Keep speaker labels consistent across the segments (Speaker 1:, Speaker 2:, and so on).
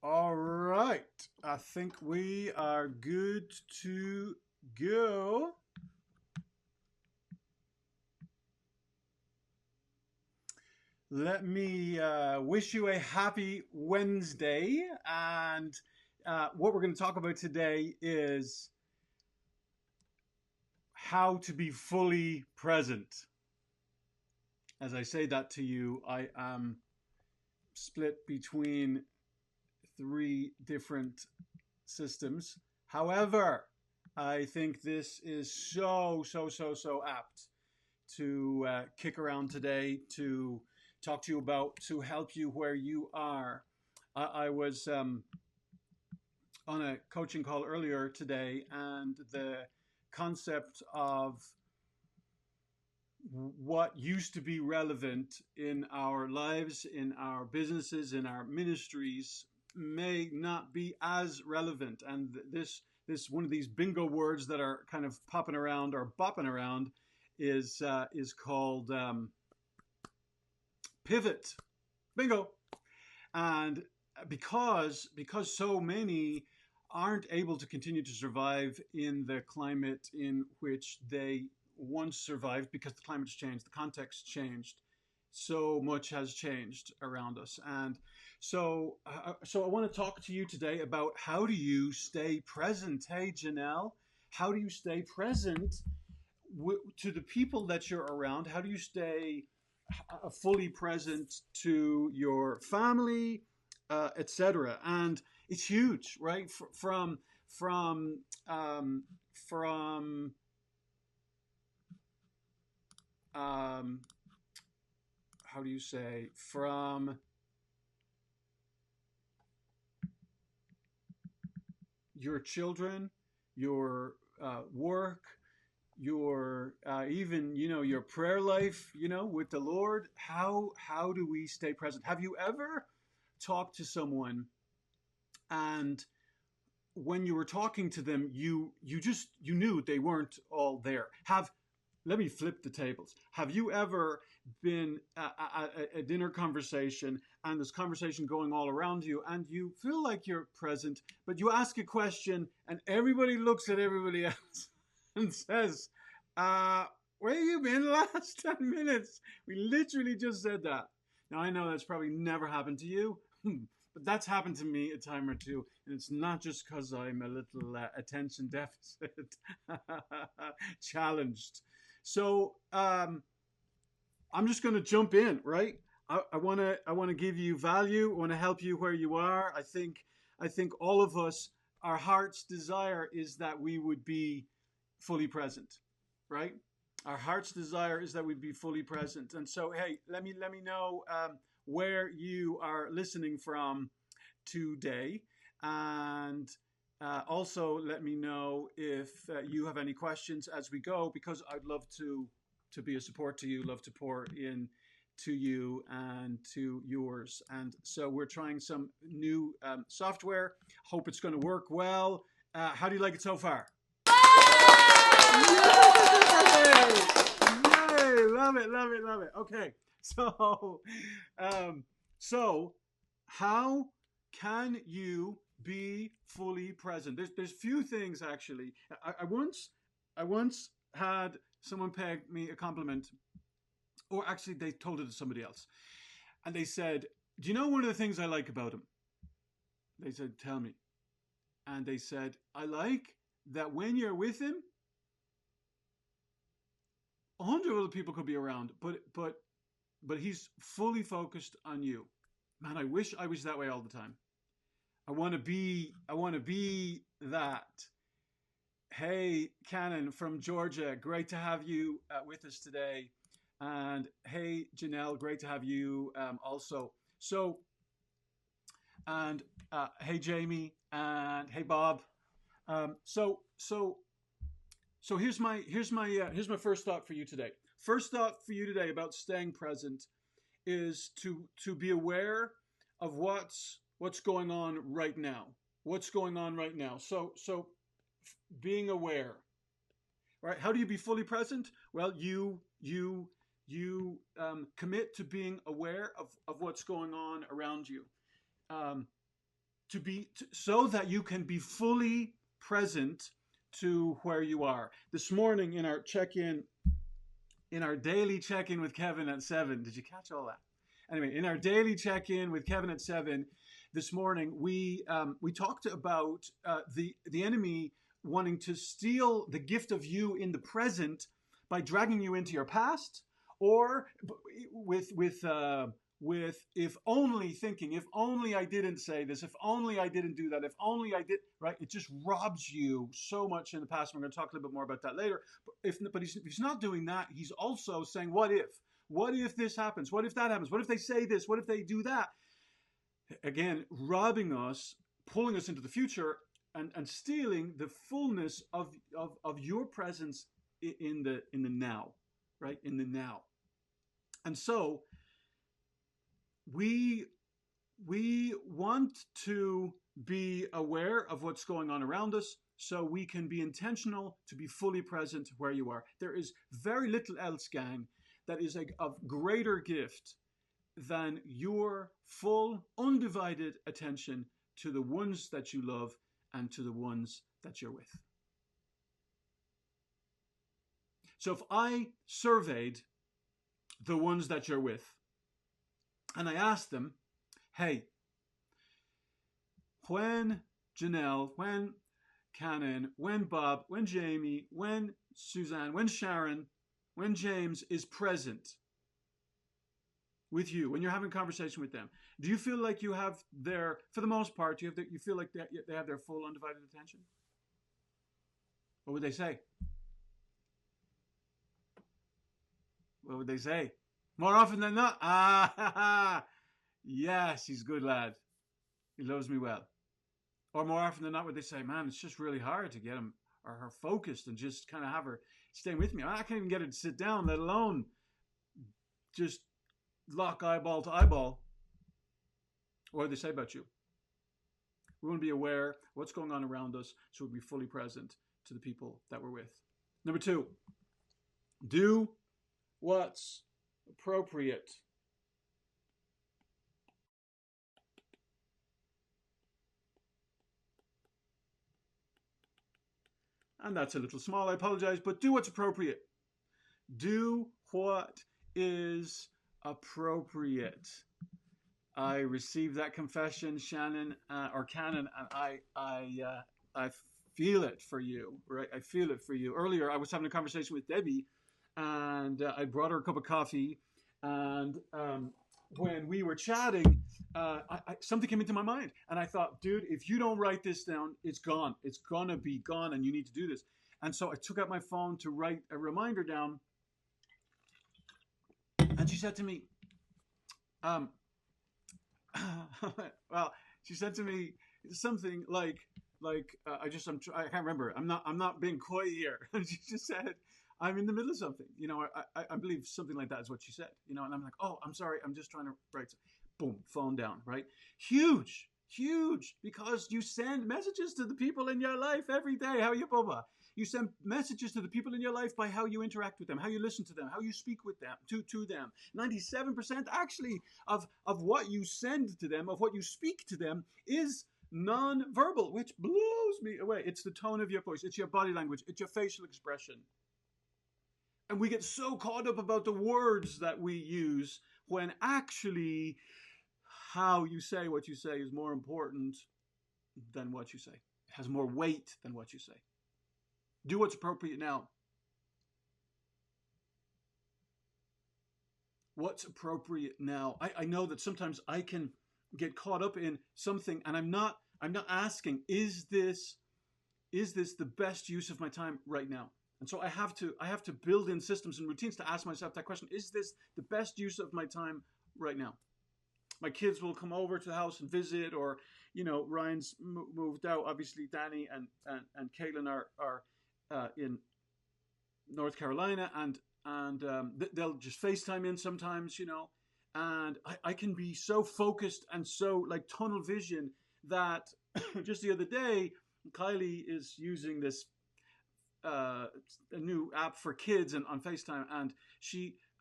Speaker 1: All right. I think we are good to go. Let me wish you a happy Wednesday. And what we're going to talk about today is how to be fully present. As I say that to you, I am split between three different systems. However, I think this is so apt to kick around today to talk to you about to help you where you are. I was on a coaching call earlier today, and the concept of what used to be relevant in our lives, in our businesses, in our ministries may not be as relevant. And this one of these bingo words that are kind of popping around or bopping around is called pivot. Bingo. And because so many aren't able to continue to survive in the climate in which they once survived, because the climate's changed, the context changed, so much has changed around us. And so I want to talk to you today about how do you stay present. Hey, Janelle, how do you stay present to the people that you're around? How do you stay fully present to your family, etc.? And it's huge, right? From from um, how do you say, from your children, your work, your even your prayer life, with the Lord. How do we stay present? Have you ever talked to someone, and when you were talking to them, you knew they weren't all there? Have Let me flip the tables. Have you ever been at a dinner conversation, and there's conversation going all around you, and you feel like you're present, but you ask a question and everybody looks at everybody else and says, uh, where have you been the last 10 minutes? We literally just said that. Now, I know that's probably never happened to you, but that's happened to me a time or two. And it's not just because I'm a little attention deficit challenged. So I'm just going to jump in, right? I want to give you value. I want to help you where you are. I think all of us, our heart's desire is that we would be fully present, right? Our heart's desire is that we'd be fully present. And so, hey, let me know where you are listening from today, and also let me know if you have any questions as we go, because I'd love to be a support to you, love to pour in to you and to yours. And so we're trying some new software. Hope it's going to work well. How do you like it so far? Yay! Yay! Love it, love it, love it. Okay, so, um, so how can you be fully present? There's few things actually. I once had someone pay me a compliment, or actually they told it to somebody else, and they said, "Do you know one of the things I like about him?" They said, "Tell me." And they said, "I like that when you're with him, 100 other people could be around, but he's fully focused on you." Man, I wish I was that way all the time. I want to be that. Hey, Cannon from Georgia, great to have you with us today. And hey, Janelle, great to have you also. So, and hey, Jamie, and hey, Bob. So here's my first thought for you today. First thought for you today about staying present is to be aware of what's going on right now. What's going on right now? So being aware, right? How do you be fully present? Well, you commit to being aware of what's going on around you. Um, so that you can be fully present to where you are. This morning in our check-in, in our daily check-in with Kevin at 7, did you catch all that? Anyway, in our daily check-in with Kevin at 7 this morning, we talked about the enemy wanting to steal the gift of you in the present by dragging you into your past, or with if only thinking, if only I didn't say this, if only I didn't do that, if only I did, right? It just robs you so much in the past. We're going to talk a little bit more about that later. But he's not doing that. He's also saying, what if? What if this happens? What if that happens? What if they say this? What if they do that? Again, robbing us, pulling us into the future, and stealing the fullness of your presence in the now, right? In the now. And so we want to be aware of what's going on around us so we can be intentional to be fully present where you are. There is very little else, gang, that is of greater gift than your full, undivided attention to the ones that you love and to the ones that you're with. So if I surveyed the ones that you're with, and I asked them, hey, when Janelle, when Cannon, when Bob, when Jamie, when Suzanne, when Sharon, when James is present with you, when you're having a conversation with them, do you feel like you have their, for the most part, you feel like they have their full undivided attention? What would they say? What would they say? More often than not, yes, he's a good lad. He loves me well. Or more often than not, would they say, man, it's just really hard to get him or her focused and just kind of have her staying with me. I can't even get her to sit down, let alone just lock eyeball to eyeball. What do they say about you? We want to be aware of what's going on around us so we'll be fully present to the people that we're with. Number 2, do what's appropriate. And that's a little small, I apologize, but do what's appropriate. Do what is appropriate. I received that confession, Shannon or Cannon, and I feel it for you, right? I feel it for you. Earlier, I was having a conversation with Debbie, and I brought her a cup of coffee, and when we were chatting, something came into my mind, and I thought, dude, if you don't write this down, it's gone. It's gonna be gone, and you need to do this. And so I took out my phone to write a reminder down, and she said to me, well, she said to me something like I can't remember. I'm not being coy here. She just said, I'm in the middle of something. You know, I believe something like that is what she said. You know, and I'm like, oh, I'm sorry. I'm just trying to write. Boom, phone down, right? Huge, because you send messages to the people in your life every day. How are you, Bubba? You send messages to the people in your life by how you interact with them, how you listen to them, how you speak with them, to them. 97% actually of what you send to them, of what you speak to them is non-verbal, which blows me away. It's the tone of your voice. It's your body language. It's your facial expression. And we get so caught up about the words that we use when actually how you say what you say is more important than what you say. It has more weight than what you say. Do what's appropriate now. What's appropriate now? I know that sometimes I can get caught up in something, and I'm not asking, is this the best use of my time right now? And so I have to build in systems and routines to ask myself that question: is this the best use of my time right now? My kids will come over to the house and visit, or Ryan's moved out. Obviously, Danny and Caitlin are in North Carolina, and they'll just FaceTime in sometimes, and I can be so focused and so like tunnel vision that just the other day, Kylie is using this a new app for kids and on FaceTime, and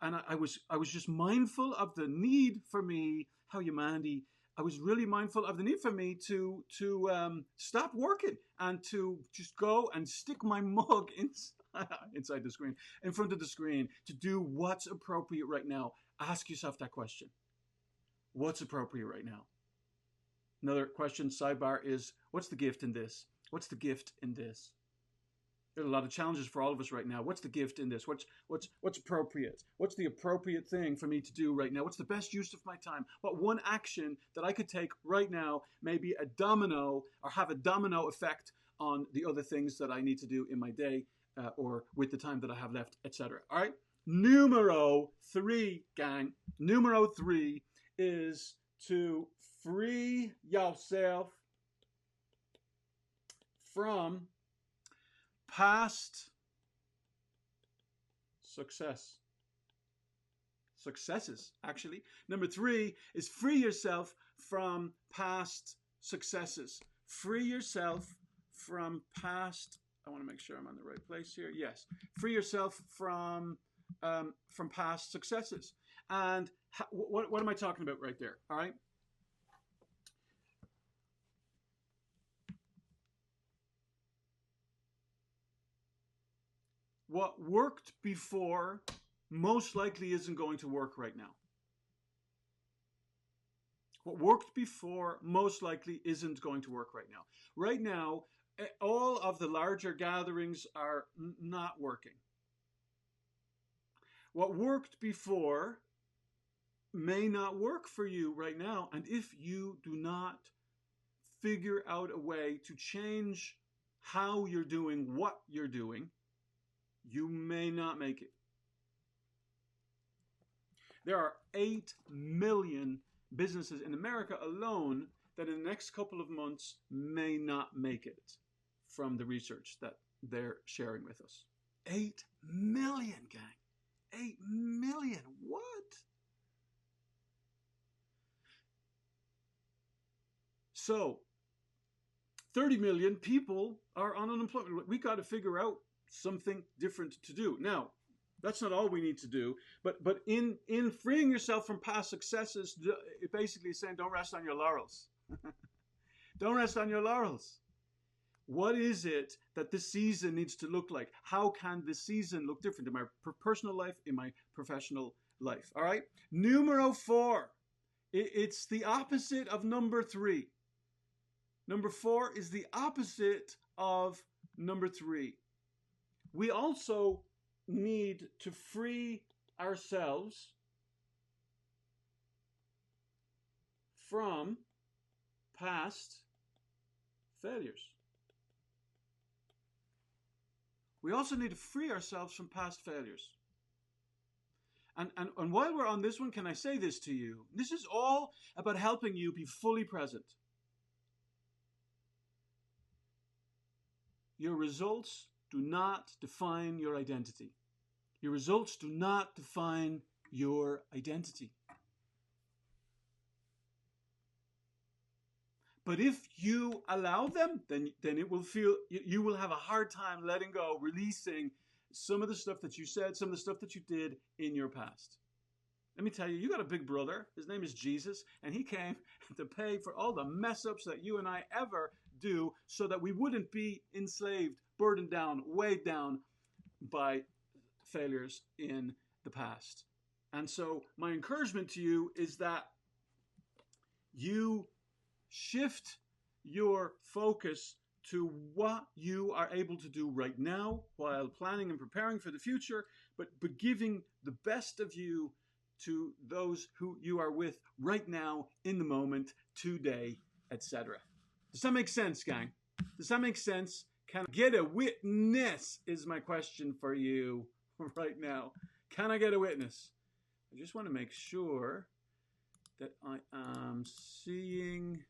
Speaker 1: I was just mindful of the need for me. How you, Mandy? I was really mindful of the need for me to stop working and to just go and stick my mug inside the screen, in front of the screen, to do what's appropriate right now. Ask yourself that question. What's appropriate right now? Another question, sidebar, is what's the gift in this? What's the gift in this? There are a lot of challenges for all of us right now. What's the gift in this? What's appropriate? What's the appropriate thing for me to do right now? What's the best use of my time? What one action that I could take right now may be a domino or have a domino effect on the other things that I need to do in my day or with the time that I have left, etc. All right. Numero 3, gang. Numero 3 is to free yourself from past successes, actually. Number 3 is free yourself from past successes. Free yourself from past, I want to make sure I'm on the right place here. Yes. Free yourself from past successes. And what am I talking about right there? All right. What worked before most likely isn't going to work right now. What worked before most likely isn't going to work right now. Right now, all of the larger gatherings are not working. What worked before may not work for you right now. And if you do not figure out a way to change how you're doing what you're doing, you may not make it. There are 8 million businesses in America alone that in the next couple of months may not make it from the research that they're sharing with us. 8 million, gang. 8 million. What? So 30 million people are on unemployment. We got to figure out something different to do. Now, that's not all we need to do, but in freeing yourself from past successes, it basically is saying don't rest on your laurels. Don't rest on your laurels. What is it that this season needs to look like? How can this season look different in my personal life, in my professional life? All right. Numero 4. It's the opposite of number 3. Number 4 is the opposite of number 3. We also need to free ourselves from past failures. We also need to free ourselves from past failures. And while we're on this one, can I say this to you? This is all about helping you be fully present. Your results do not define your identity. Your results do not define your identity. But if you allow them, then it will feel, you will have a hard time letting go, releasing some of the stuff that you said, some of the stuff that you did in your past. Let me tell you, you got a big brother. His name is Jesus, and he came to pay for all the mess ups that you and I ever do so that we wouldn't be enslaved, burdened down, weighed down by failures in the past. And so my encouragement to you is that you shift your focus to what you are able to do right now while planning and preparing for the future, but giving the best of you to those who you are with right now, in the moment, today, etc. Does that make sense, gang? Does that make sense? Can I get a witness is my question for you right now. Can I get a witness? I just want to make sure that I am seeing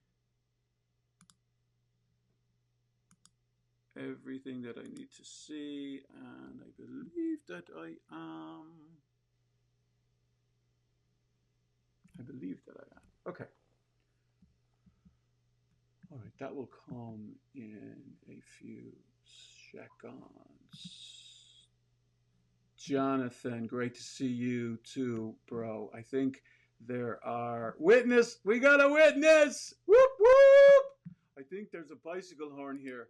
Speaker 1: everything that I need to see, and I believe that I am. Okay. All right, that will come in a few seconds. Jonathan, great to see you too, bro. I think There are witness. We got a witness. Whoop whoop. I think there's a bicycle horn here.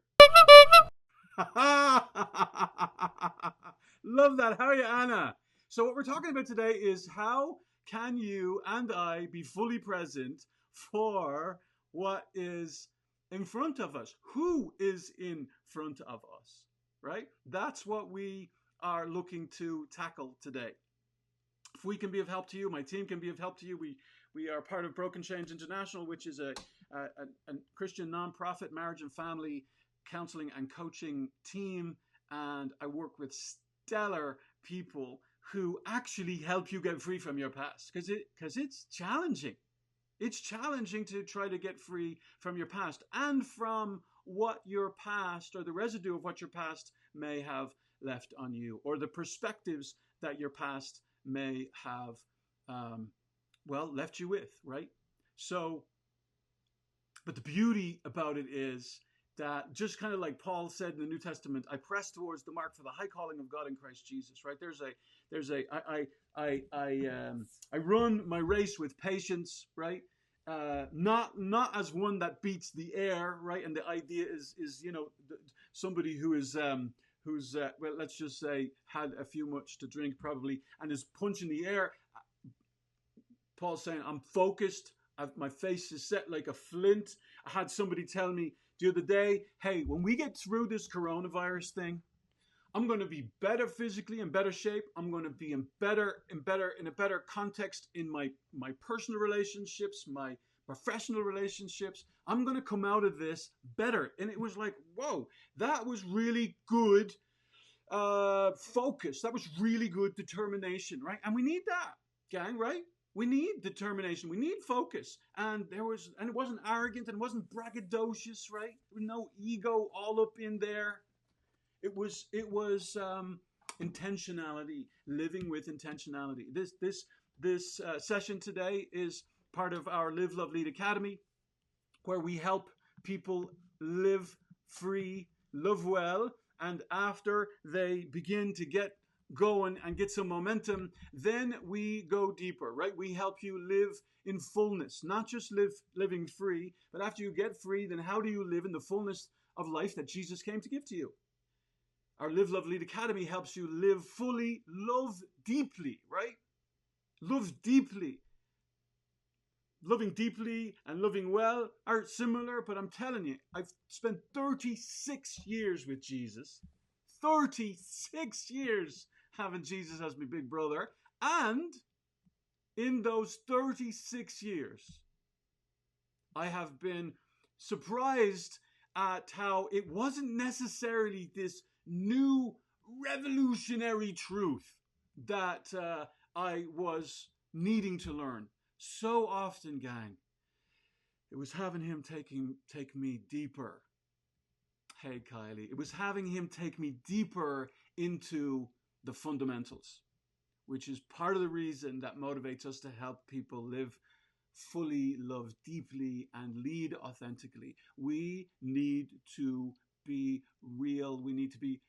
Speaker 1: Love that. How are you, Anna? So what we're talking about today is how can you and I be fully present for what is in front of us? Who is in front of us, right? That's what we are looking to tackle today. If we can be of help to you, my team can be of help to you. We are part of Broken Chains International, which is a Christian nonprofit marriage and family counseling and coaching team. And I work with stellar people who actually help you get free from your past, because it's challenging. It's challenging to try to get free from your past and from what your past, or the residue of what your past may have left on you, or the perspectives that your past may have, left you with, right? So, but the beauty about it is that, just kind of like Paul said in the New Testament, I press towards the mark for the high calling of God in Christ Jesus, right? I run my race with patience, right? Not as one that beats the air, right? And the idea is somebody who is who's let's just say had a few much to drink probably and is punching the air. Paul's saying, I'm focused. My face is set like a flint. I had somebody tell me the other day, hey, when we get through this coronavirus thing, I'm going to be better physically, in better shape. I'm going to be in a better context in my personal relationships, my professional relationships. I'm going to come out of this better. And it was like, whoa, that was really good focus. That was really good determination, right? And we need that, gang, right? We need determination. We need focus. And it wasn't arrogant and it wasn't braggadocious, right? There was no ego all up in there. It was intentionality, living with intentionality. This session today is part of our Live, Love, Lead Academy, where we help people live free, love well, and after they begin to get going and get some momentum, then we go deeper, right? We help you live in fullness, not just living free, but after you get free, then how do you live in the fullness of life that Jesus came to give to you? Our Live, Love, Lead Academy helps you live fully, love deeply, right? Love deeply. Loving deeply and loving well are similar, but I'm telling you, I've spent 36 years with Jesus. 36 years having Jesus as my big brother. And in those 36 years, I have been surprised at how it wasn't necessarily this new revolutionary truth that I was needing to learn. So often, gang, it was having him take me deeper. Hey, Kylie. It was having him take me deeper into the fundamentals, which is part of the reason that motivates us to help people live fully, love deeply, and lead authentically. We need to be real. We need to be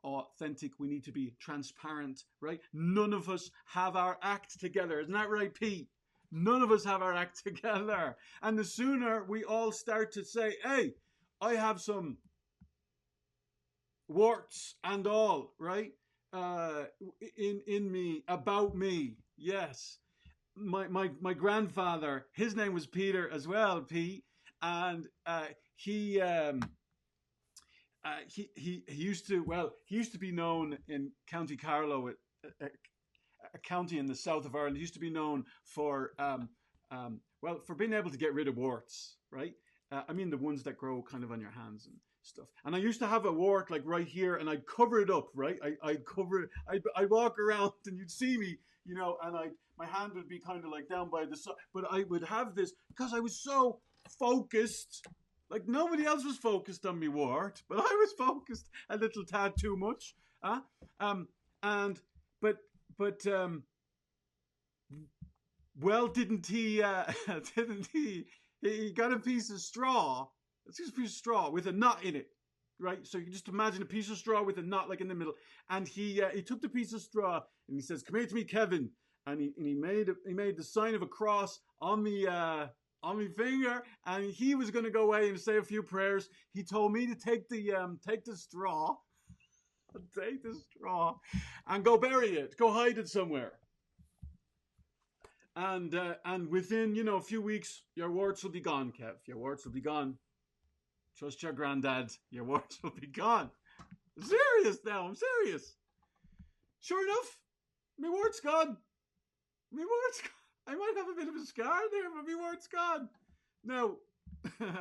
Speaker 1: authentic. We need to be transparent, right? None of us have our act together. Isn't that right, Pete? None of us have our act together. And the sooner we all start to say, hey, I have some warts and all, right? In me, about me. Yes. My grandfather, his name was Peter as well, Pete. And he used to be known in County Carlow, a county in the south of Ireland. He used to be known for for being able to get rid of warts, right? I mean the ones that grow kind of on your hands and stuff. And I used to have a wart like right here, and I'd cover it up, right? I'd cover it. I'd walk around, and you'd see me, and my hand would be kind of like down by the side, but I would have this because I was so focused. Like nobody else was focused on me wart, but I was focused a little tad too much. Didn't he? Didn't he? He got a piece of straw. It's just a piece of straw with a knot in it, right? So you can just imagine a piece of straw with a knot like in the middle. And he took the piece of straw and he says, "Come here to me, Kevin." and he made the sign of a cross on me finger, and he was going to go away and say a few prayers. He told me to take the straw, and go bury it, go hide it somewhere. And within a few weeks, your warts will be gone, Kev. Your warts will be gone. Trust your granddad. Your warts will be gone. I'm serious now. I'm serious. Sure enough, my wart's gone. My wart's gone. I might have a bit of a scar there, but my wart's gone. Now,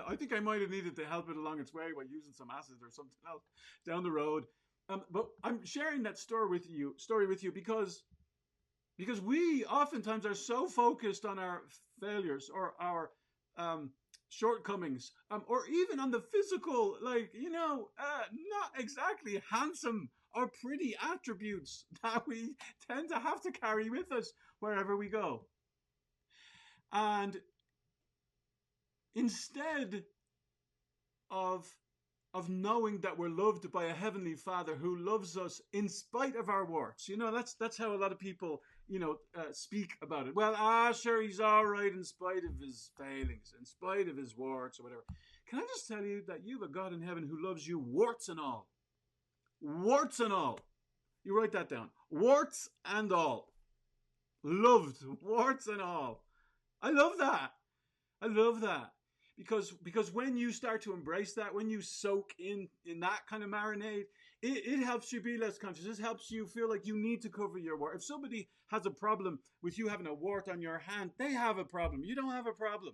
Speaker 1: I think I might have needed to help it along its way by using some acid or something else down the road. But I'm sharing that story with you because we oftentimes are so focused on our failures or our shortcomings, or even on the physical, not exactly handsome or pretty attributes that we tend to have to carry with us wherever we go. And instead of knowing that we're loved by a heavenly Father who loves us in spite of our warts, that's how a lot of people speak about it. Well, sure, he's all right in spite of his failings, in spite of his warts or whatever. Can I just tell you that you have a God in heaven who loves you, warts and all. Warts and all. You write that down. Warts and all. Loved, warts and all. I love that. I love that. Because when you start to embrace that, when you soak in that kind of marinade, it helps you be less conscious. It helps you feel like you need to cover your wart. If somebody has a problem with you having a wart on your hand, they have a problem. You don't have a problem.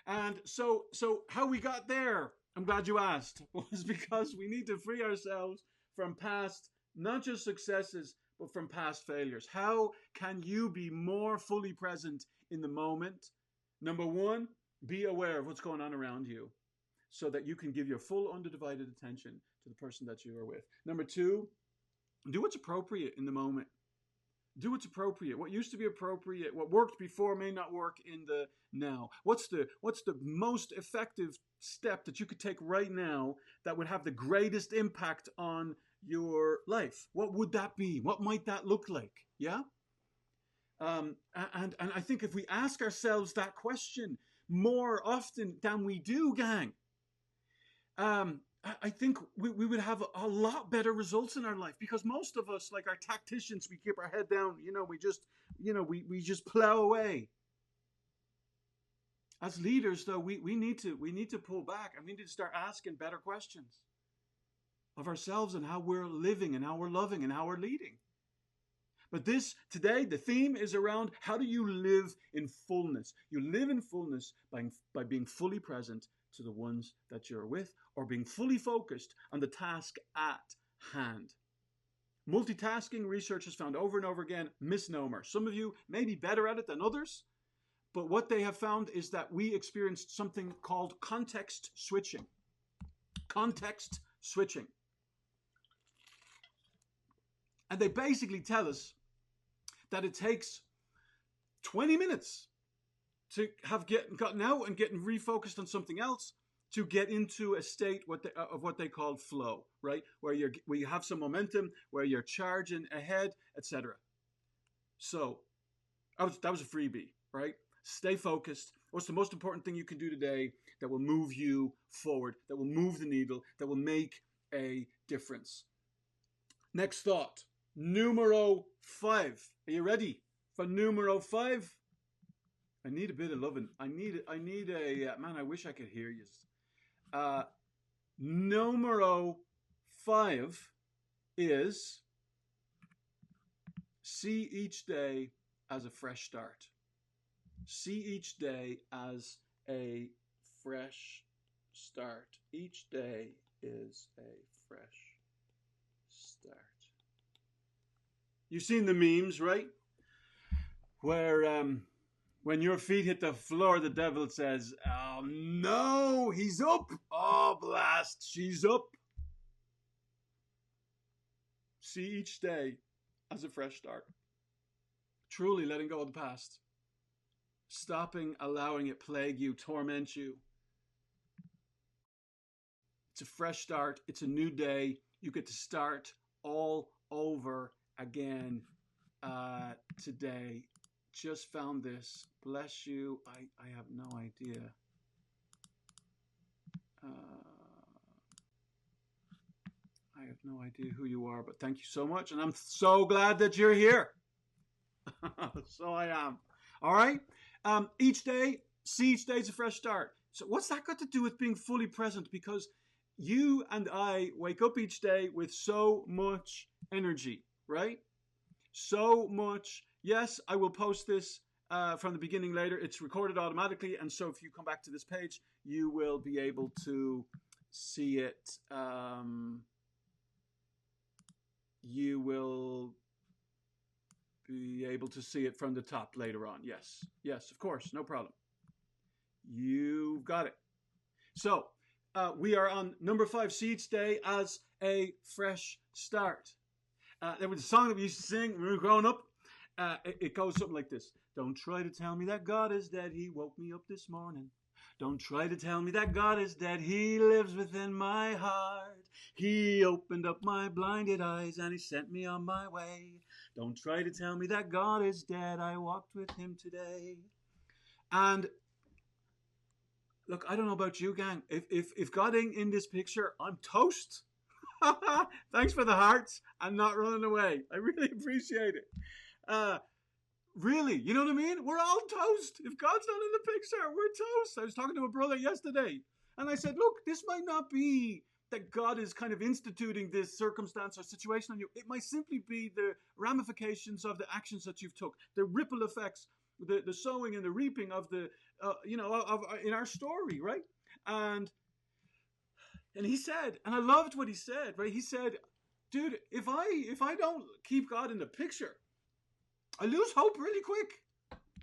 Speaker 1: And so how we got there, I'm glad you asked, was because we need to free ourselves from past, not just successes, but from past failures. How can you be more fully present in the moment? Number one, be aware of what's going on around you so that you can give your full undivided attention to the person that you are with. Number two, do what's appropriate in the moment. Do what's appropriate. What used to be appropriate, what worked before may not work in the now. What's the most effective step that you could take right now that would have the greatest impact on your life? What would that be? What might that look like? Yeah? And I think if we ask ourselves that question more often than we do, gang, I think we would have a lot better results in our life, because most of us, like our tacticians, we keep our head down. We just plow away. As leaders, though, we need to pull back, and we need to start asking better questions of ourselves and how we're living and how we're loving and how we're leading. But today, the theme is around how do you live in fullness? You live in fullness by being fully present to the ones that you're with, or being fully focused on the task at hand. Multitasking, research has found over and over again, misnomer. Some of you may be better at it than others, but what they have found is that we experienced something called context switching. Context switching. And they basically tell us that it takes 20 minutes to have gotten out and getting refocused on something else to get into a state of what they call flow, right? Where you have some momentum, where you're charging ahead, etc. So that was a freebie, right? Stay focused. What's the most important thing you can do today that will move you forward, that will move the needle, that will make a difference? Next thought. Numero 5. Are you ready for numero 5? I need a bit of loving. I need man, I wish I could hear you. Numero 5 is see each day as a fresh start. See each day as a fresh start. Each day is a fresh start. You've seen the memes, right? Where when your feet hit the floor, the devil says, "Oh no, he's up. Oh, blast, she's up." See each day as a fresh start. Truly letting go of the past. Stopping allowing it plague you, torment you. It's a fresh start. It's a new day. You get to start all over again. today. Just found this. Bless you. I have no idea. I have no idea who you are, but thank you so much. And I'm so glad that you're here. So I am. All right. Each day, see each day is a fresh start. So what's that got to do with being fully present? Because you and I wake up each day with so much energy, right? So much. Yes, I will post this from the beginning later. It's recorded automatically. And so if you come back to this page, you will be able to see it. You will be able to see it from the top later on. Yes, yes, of course, no problem. You've got it. So we are on number 5, see each day as a fresh start. There was a song that we used to sing when we were growing up. It goes something like this. Don't try to tell me that God is dead. He woke me up this morning. Don't try to tell me that God is dead. He lives within my heart. He opened up my blinded eyes and he sent me on my way. Don't try to tell me that God is dead. I walked with him today. And look, I don't know about you, gang. If God ain't in this picture, I'm toast. Thanks for the hearts. I'm not running away. I really appreciate it. Really, you know what I mean? We're all toast. If God's not in the picture, we're toast. I was talking to a brother yesterday, and I said, look, this might not be that God is kind of instituting this circumstance or situation on you. It might simply be the ramifications of the actions that you've took, the ripple effects, the sowing and the reaping of the, in our story, right? And he said, and I loved what he said, right? He said, dude, if I don't keep God in the picture, I lose hope really quick.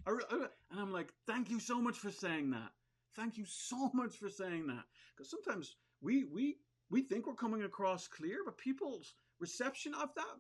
Speaker 1: And I'm like, thank you so much for saying that. Thank you so much for saying that. Because sometimes we think we're coming across clear, but people's reception of that,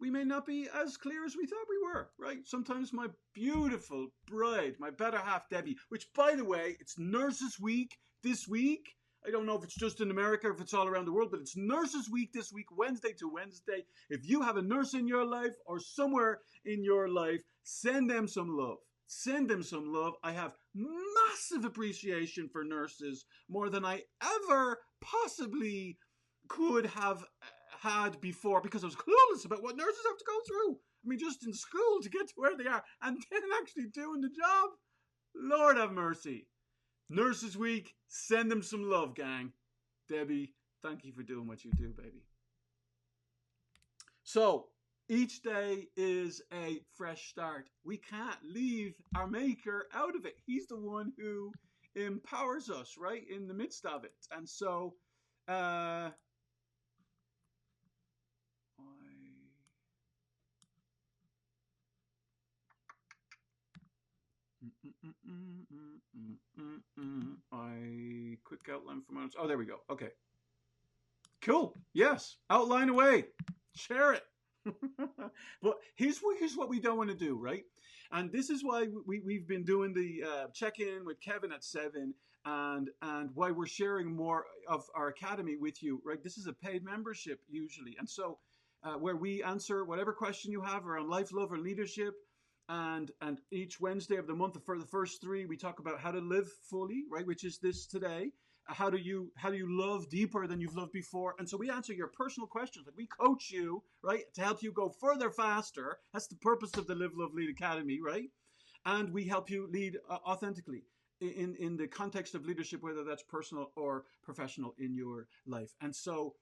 Speaker 1: we may not be as clear as we thought we were, right? Sometimes my beautiful bride, my better half, Debbie, which, by the way, it's Nurses Week this week. I don't know if it's just in America or if it's all around the world, but it's Nurses Week this week, Wednesday to Wednesday. If you have a nurse in your life or somewhere in your life, send them some love. Send them some love. I have massive appreciation for nurses, more than I ever possibly could have had before, because I was clueless about what nurses have to go through. I mean, just in school to get to where they are and then actually doing the job. Lord have mercy. Nurses Week, send them some love, gang. Debbie, thank you for doing what you do, baby. So, each day is a fresh start. We can't leave our Maker out of it. He's the one who empowers us, right, in the midst of it. And so, quick outline for moments. Oh, there we go. Okay. Cool. Yes. Outline away. Share it. But here's what we don't want to do, right? And this is why we've been doing the check-in with Kevin at 7 and why we're sharing more of our academy with you, right? This is a paid membership usually. And so where we answer whatever question you have around life, love, or leadership. And each Wednesday of the month, for the first 3, we talk about how to live fully, right? Which is this today. How do you love deeper than you've loved before? And so we answer your personal questions. Like we coach you, right, to help you go further faster. That's the purpose of the Live, Love, Lead Academy, right? And we help you lead authentically in the context of leadership, whether that's personal or professional in your life. And so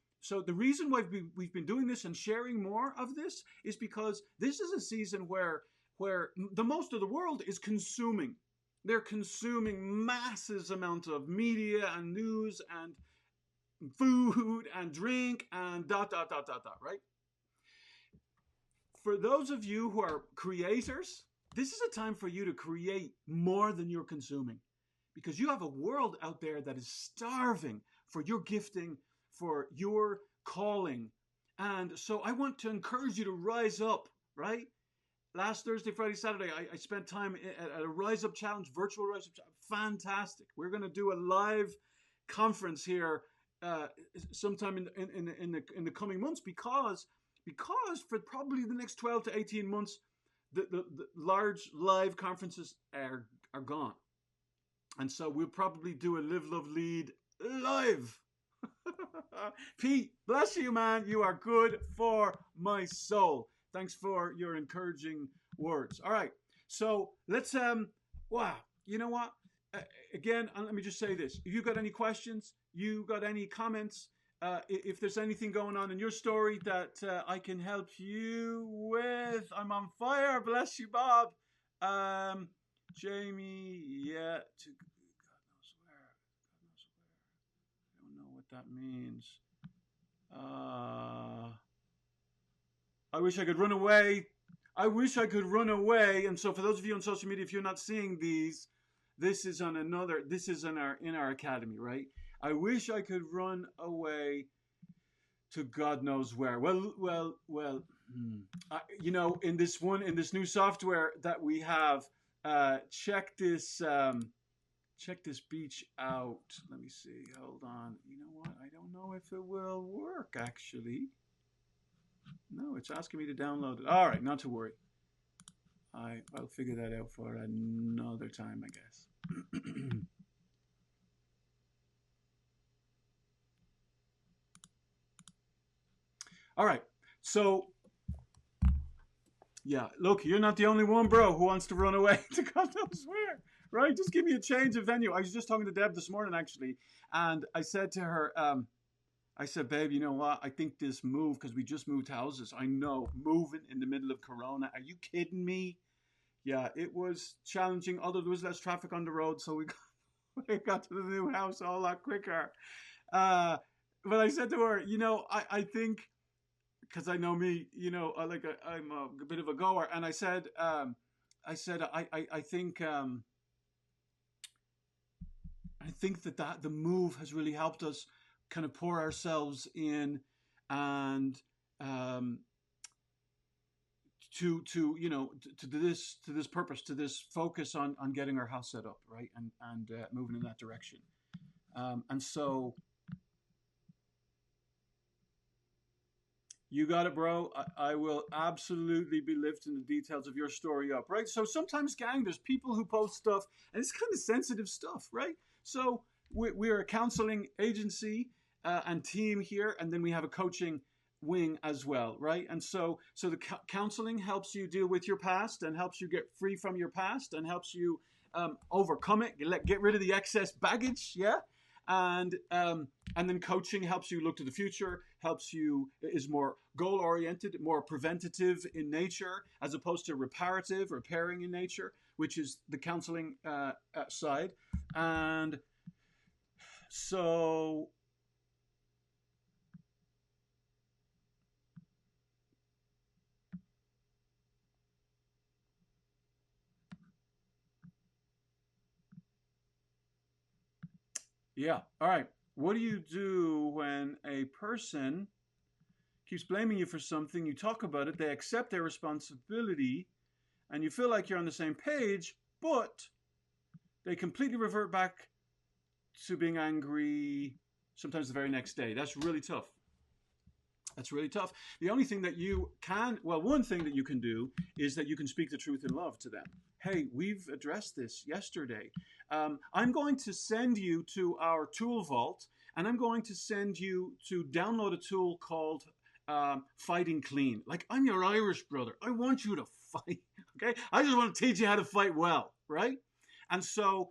Speaker 1: the reason why we've been doing this and sharing more of this is because this is a season where the most of the world is consuming. They're consuming massive amounts of media and news and food and drink and ... right? For those of you who are creators, this is a time for you to create more than you're consuming, because you have a world out there that is starving for your gifting, for your calling. And so I want to encourage you to rise up, right? Last Thursday, Friday, Saturday, I spent time at a Rise Up Challenge, virtual Rise Up Challenge. Fantastic. We're going to do a live conference here sometime in the coming months because because for probably the next 12 to 18 months, the large live conferences are gone. And so we'll probably do a Live, Love, Lead live. Pete, bless you, man. You are good for my soul. Thanks for your encouraging words. All right. So let's, wow. You know what? Again, let me just say this. If you got any questions, you got any comments, if there's anything going on in your story that I can help you with, I'm on fire. Bless you, Bob. Jamie, yeah, to God knows where. I don't know what that means. I wish I could run away. I wish I could run away. And so for those of you on social media, if you're not seeing these, this is in our academy, right? I wish I could run away to God knows where. Well. In this new software that we have, check this beach out. Let me see. Hold on. You know what? I don't know if it will work actually. No, it's asking me to download it. All right, not to worry. I'll figure that out for another time, I guess. All right. So, yeah, look, you're not the only one, bro, who wants to run away to God knows where, right? Just give me a change of venue. I was just talking to Deb this morning, actually, and I said to her, I said, babe, you know what? I think this move, because we just moved houses. I know, moving in the middle of Corona. Are you kidding me? Yeah, it was challenging, although there was less traffic on the road, so we got to the new house a lot quicker. But I said to her, I think, because I know me, I'm a bit of a goer, and I said, I think, that the move has really helped us kind of pour ourselves in, and to this purpose, to this focus on getting our house set up, right, and moving in that direction, and so. You got it, bro. I will absolutely be lifting the details of your story up, right? So sometimes, gang, there's people who post stuff, and it's kind of sensitive stuff, right? So we're a counseling agency and team here, and then we have a coaching wing as well, right? And so the counseling helps you deal with your past and helps you get free from your past and helps you overcome it, get rid of the excess baggage, yeah? And then coaching helps you look to the future, is more goal oriented, more preventative in nature, as opposed to repairing in nature, which is the counseling side. And so yeah, all right. What do you do when a person keeps blaming you for something, you talk about it, they accept their responsibility, and you feel like you're on the same page, but they completely revert back to being angry sometimes the very next day? That's really tough. That's really tough. The only thing that one thing that you can do is that you can speak the truth in love to them. Hey, we've addressed this yesterday. I'm going to send you to our tool vault, and I'm going to send you to download a tool called Fighting Clean. Like, I'm your Irish brother. I want you to fight, okay? I just want to teach you how to fight well, right? And so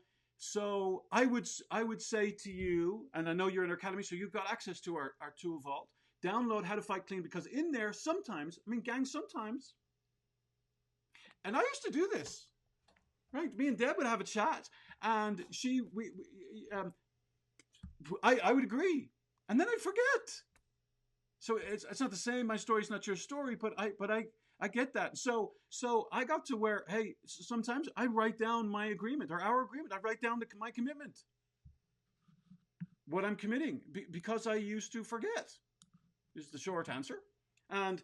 Speaker 1: I would say to you, and I know you're in our academy, so you've got access to our tool vault. Download How to Fight Clean, because in there sometimes, gang, sometimes, and I used to do this, right? Me and Deb would have a chat, and I would agree, and then I'd forget. So it's not the same. My story's not your story, but I get that. So I got to where, hey, sometimes I write down my agreement or our agreement. I write down my commitment, what I'm committing, because I used to forget. Is the short answer. And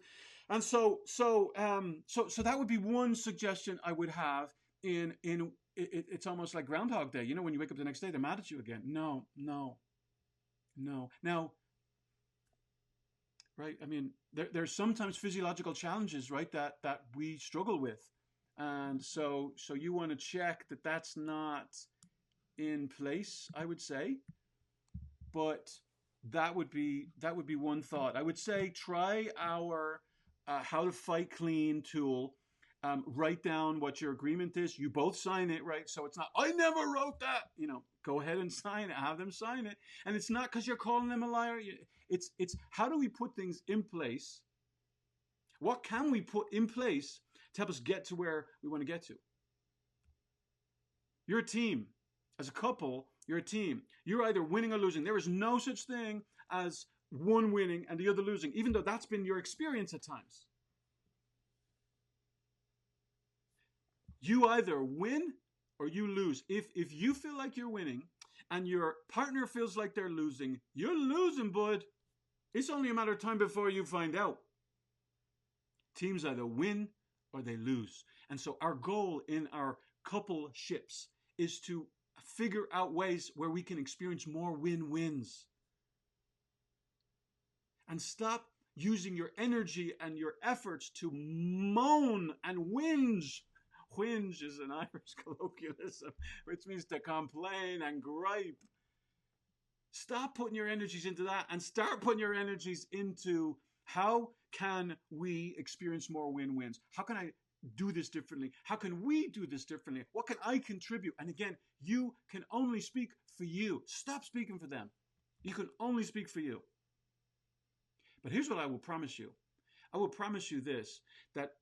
Speaker 1: so that would be one suggestion I would have in it's almost like Groundhog Day. When you wake up the next day, they're mad at you again. No. Now, right? I mean, there's sometimes physiological challenges, right, that we struggle with, and so you want to check that that's not in place, I would say. But that would be one thought. I would say try our how to fight clean tool. Write down what your agreement is. You both sign it, right? So it's not I never wrote that. Go ahead and sign it. Have them sign it. And it's not because you're calling them a liar. It's how do we put things in place? What can we put in place to help us get to where we want to get to? You're a team. As a couple, you're a team. You're either winning or losing. There is no such thing as one winning and the other losing, even though that's been your experience at times. You either win or you lose. If you feel like you're winning and your partner feels like they're losing, you're losing, bud. It's only a matter of time before you find out. Teams either win or they lose. And so our goal in our couple ships is to figure out ways where we can experience more win-wins. And stop using your energy and your efforts to moan and whinge. Whinge is an Irish colloquialism, which means to complain and gripe. Stop putting your energies into that and start putting your energies into how can we experience more win-wins? How can I do this differently? How can we do this differently? What can I contribute? And again, you can only speak for you. Stop speaking for them. You can only speak for you. But here's what I will promise you. I will promise you this, that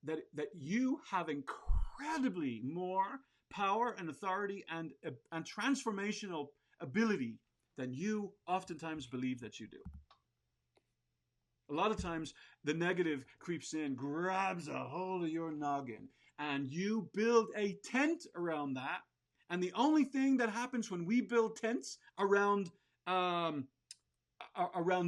Speaker 1: you have incredibly more power and authority and transformational ability than you oftentimes believe that you do. A lot of times the negative creeps in, grabs a hold of your noggin, and you build a tent around that. And the only thing that happens when we build tents around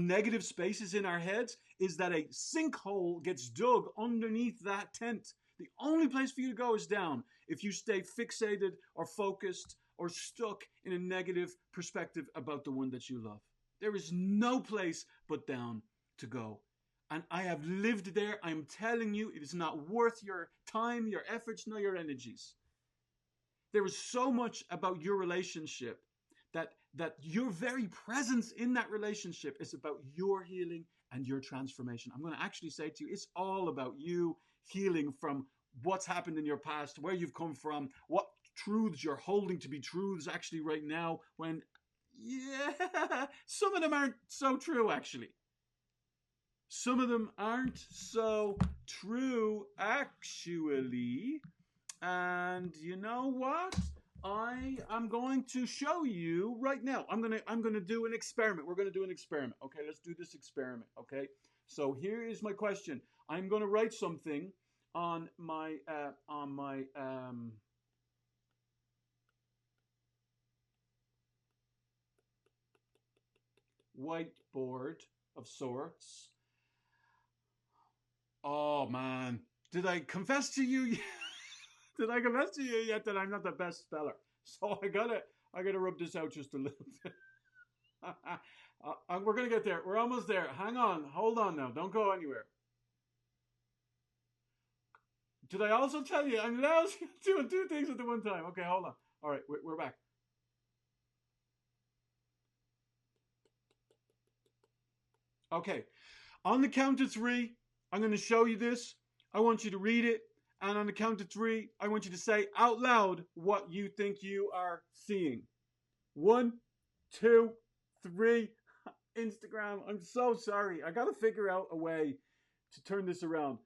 Speaker 1: negative spaces in our heads is that a sinkhole gets dug underneath that tent. The only place for you to go is down if you stay fixated or focused or stuck in a negative perspective about the one that you love. There is no place but down to go. And I have lived there. I'm telling you, it is not worth your time, your efforts, nor your energies. There is so much about your relationship that your very presence in that relationship is about your healing and your transformation. I'm going to actually say to you, it's all about you healing from what's happened in your past, where you've come from, what truths you're holding to be truths actually right now, when, some of them aren't so true, actually. Some of them aren't so true, actually. And you know what? I am going to show you right now. I'm gonna do an experiment. We're gonna do an experiment. Okay, let's do this experiment. Okay. So here is my question. I'm gonna write something on my whiteboard of sorts. Oh man, did I confess to you? Did I confess to you yet that I'm not the best speller? So I gotta rub this out just a little bit. We're gonna get there. We're almost there. Hang on, hold on now. Don't go anywhere. Did I also tell you I'm now doing two things at the one time? Okay, hold on. All right, we're back. Okay, on the count of three, I'm going to show you this. I want you to read it. And on the count of three, I want you to say out loud what you think you are seeing. 1, 2, 3. Instagram, I'm so sorry. I got to figure out a way to turn this around.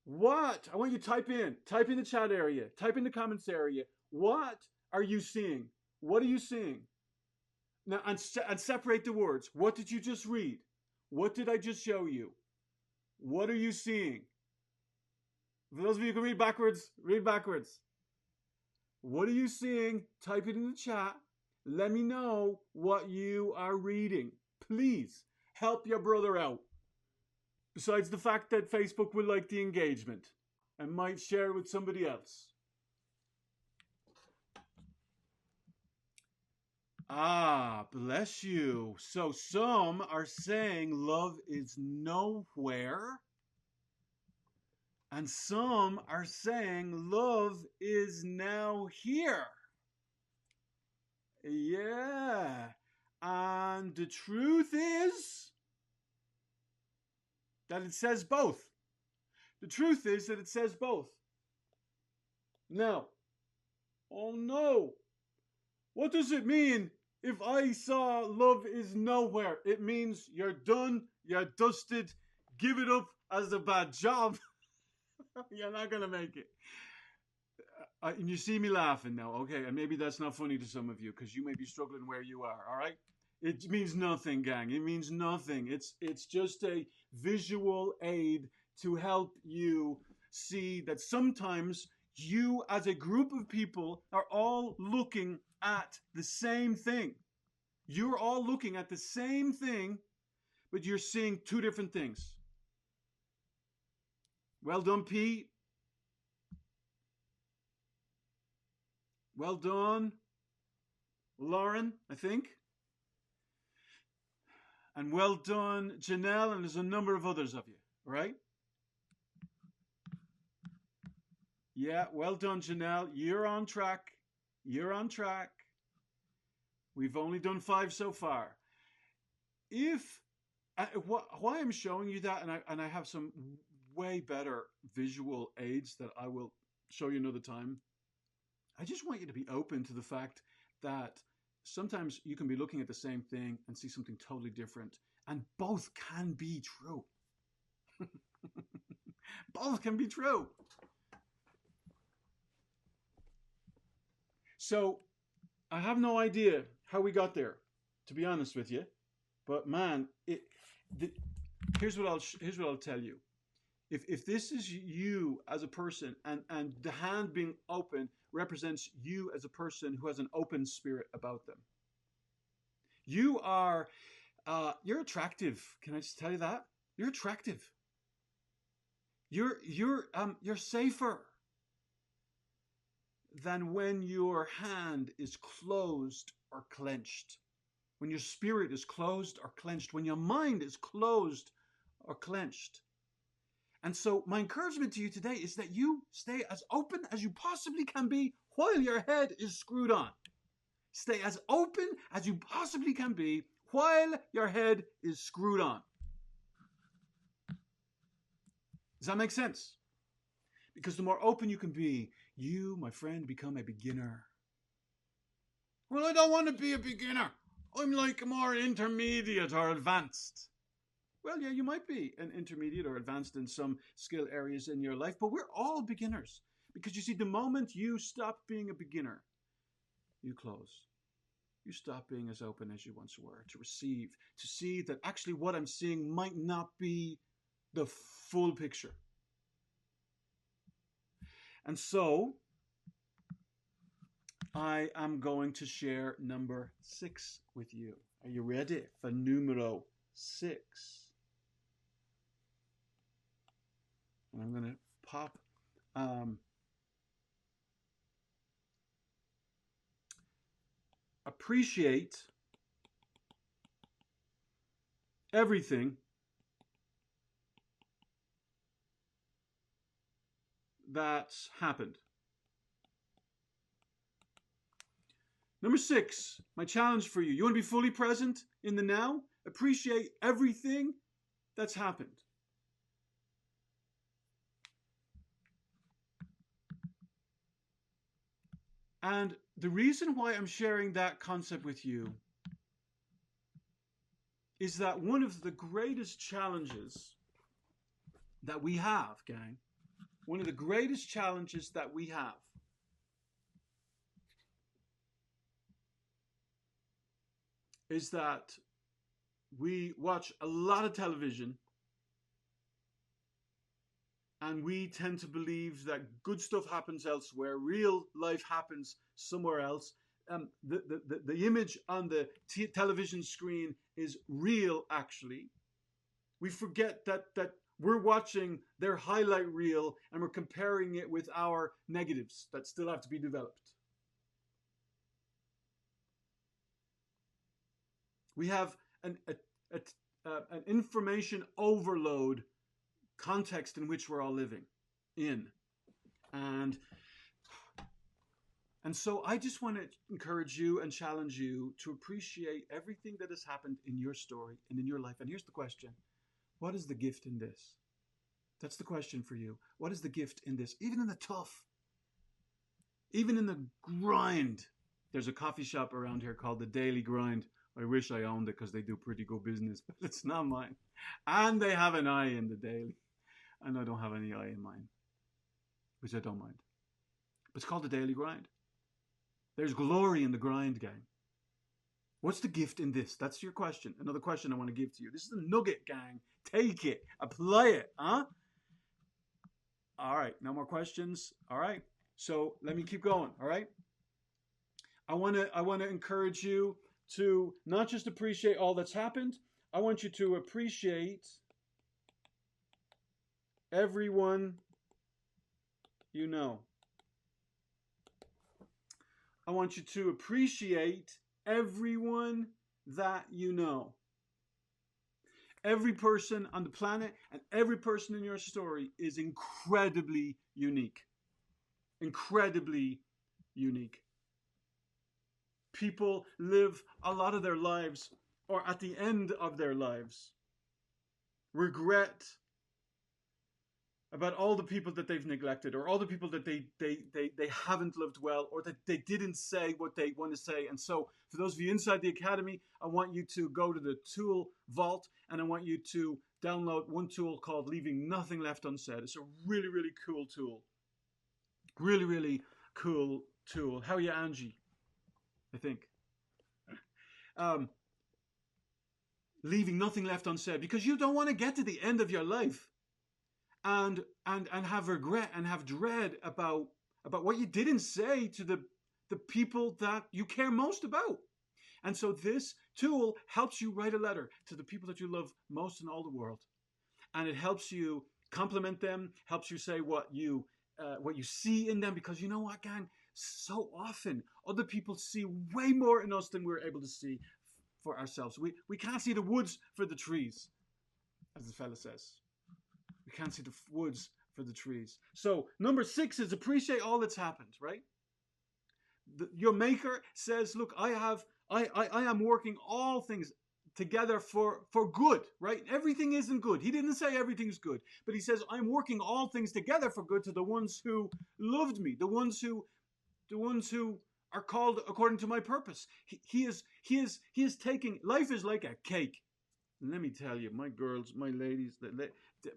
Speaker 1: What? I want you to type in the chat area, type in the comments area. What are you seeing? What are you seeing? Now, and separate the words. What did you just read? What did I just show you? What are you seeing? For those of you who can read backwards, read backwards. What are you seeing? Type it in the chat. Let me know what you are reading. Please help your brother out. Besides the fact that Facebook will like the engagement and might share it with somebody else. Ah, bless you. So some are saying love is nowhere, and some are saying love is now here. Yeah. And the truth is that it says both. The truth is that it says both. Now, oh no, what does it mean if I saw love is nowhere? It means you're done, you're dusted, give it up as a bad job. You're not going to make it. And you see me laughing now, okay? And maybe that's not funny to some of you because you may be struggling where you are, all right? It means nothing, gang. It means nothing. It's just a visual aid to help you see that sometimes you as a group of people are all looking at the same thing. You're all looking at the same thing, but you're seeing two different things. Well done, Pete. Well done, Lauren, I think. And well done, Janelle, and there's a number of others of you, right? Yeah, well done, Janelle. You're on track. You're on track. We've only done 5 so far. If why I'm showing you that, and I have some way better visual aids that I will show you another time. I just want you to be open to the fact that sometimes you can be looking at the same thing and see something totally different, and both can be true. Both can be true. So I have no idea how we got there, to be honest with you. But man, here's what I'll tell you. If this is you as a person, and the hand being open represents you as a person who has an open spirit about them, you are you're attractive. Can I just tell you that? You're attractive. You're safer than when your hand is closed or clenched. When your spirit is closed or clenched, when your mind is closed or clenched. And so my encouragement to you today is that you stay as open as you possibly can be while your head is screwed on. Stay as open as you possibly can be while your head is screwed on. Does that make sense? Because the more open you can be, you, my friend, become a beginner. Well, I don't want to be a beginner. I'm like more intermediate or advanced. Well, yeah, you might be an intermediate or advanced in some skill areas in your life, but we're all beginners. Because you see, the moment you stop being a beginner, you close. You stop being as open as you once were to receive, to see that actually what I'm seeing might not be the full picture. And so, I am going to share number 6 with you. Are you ready for numero 6? And I'm going to pop appreciate everything that's happened. Number 6, my challenge for you. You want to be fully present in the now? Appreciate everything that's happened. And the reason why I'm sharing that concept with you is that one of the greatest challenges that we have, gang, one of the greatest challenges that we have is that we watch a lot of television and we tend to believe that good stuff happens elsewhere, real life happens somewhere else. The image on the television screen is real, actually. We forget that we're watching their highlight reel and we're comparing it with our negatives that still have to be developed. We have an information overload context in which we're all living in. And so I just want to encourage you and challenge you to appreciate everything that has happened in your story and in your life. And here's the question: what is the gift in this? That's the question for you. What is the gift in this? Even in the tough, even in the grind. There's a coffee shop around here called the Daily Grind. I wish I owned it because they do pretty good business, but it's not mine. And they have an I in the Daily. And I don't have any I in mine, which I don't mind. But it's called the Daily Grind. There's glory in the grind, gang. What's the gift in this? That's your question. Another question I want to give to you. This is a nugget, gang. Take it. Apply it. Huh? All right. No more questions. All right. So let me keep going. All right. I want to encourage you to not just appreciate all that's happened. I want you to appreciate everyone you know. I want you to appreciate everyone that you know. Every person on the planet and every person in your story is incredibly unique. Incredibly unique. People live a lot of their lives, or at the end of their lives, regret about all the people that they've neglected, or all the people that they haven't loved well, or that they didn't say what they want to say. And so for those of you inside the Academy, I want you to go to the tool vault, and I want you to download one tool called Leaving Nothing Left Unsaid. It's a really, really cool tool. Really, really cool tool. How are you, Angie? I think. Leaving nothing left unsaid, because you don't want to get to the end of your life and have regret and have dread about what you didn't say to the people that you care most about. And so this tool helps you write a letter to the people that you love most in all the world. And it helps you compliment them, helps you say what you see in them, because you know what, gang? So often other people see way more in us than we're able to see for ourselves. We can't see the woods for the trees, as the fella says. We can't see the woods for the trees. So number 6 is appreciate all that's happened, right? Your maker says, look, I am working all things together for good, right? Everything isn't good. He didn't say everything's good, but he says, I'm working all things together for good to the ones who loved me, the ones who are called according to my purpose. He is taking, life is like a cake. And let me tell you, my girls, my ladies,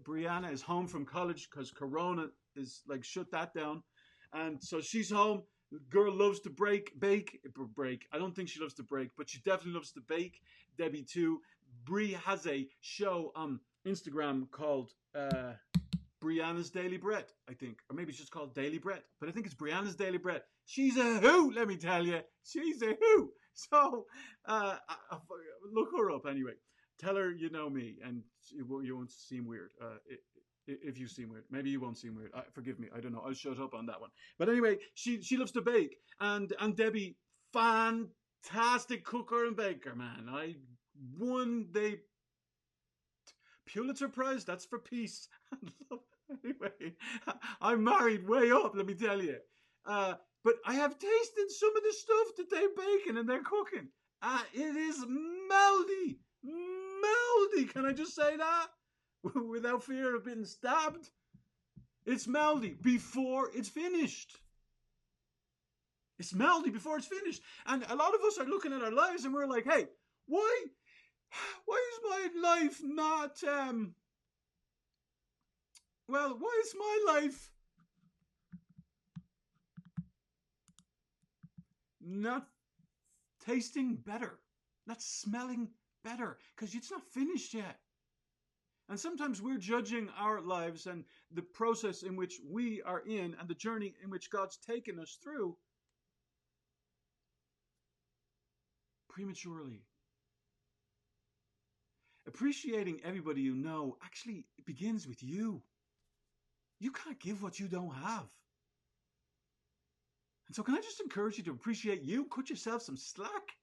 Speaker 1: Brianna is home from college because Corona is like shut that down. And so she's home. The girl loves to bake. I don't think she loves to break, but she definitely loves to bake. Debbie too. Bri has a show on Instagram called Brianna's Daily Bread, I think. Or maybe it's just called Daily Bread. But I think it's Brianna's Daily Bread. She's a hoot, let me tell you. She's a hoot. So look her up anyway. Tell her you know me, and you won't seem weird. If you seem weird. Maybe you won't seem weird. Forgive me. I don't know. I'll shut up on that one. But anyway, she loves to bake. And Debbie, fantastic cooker and baker, man. I won the Pulitzer Prize. That's for peace. Anyway, I'm married way up, let me tell you. But I have tasted some of the stuff that they're baking and they're cooking. It is meldy. Meldy. Can I just say that? Without fear of being stabbed. It's meldy before it's finished. It's meldy before it's finished. And a lot of us are looking at our lives and we're like, hey, why is my life not, why is my life not tasting better, not smelling better? Because it's not finished yet. And sometimes we're judging our lives and the process in which we are in and the journey in which God's taken us through prematurely. Appreciating everybody you know actually begins with you. You can't give what you don't have. And so can I just encourage you to appreciate you? Cut yourself some slack.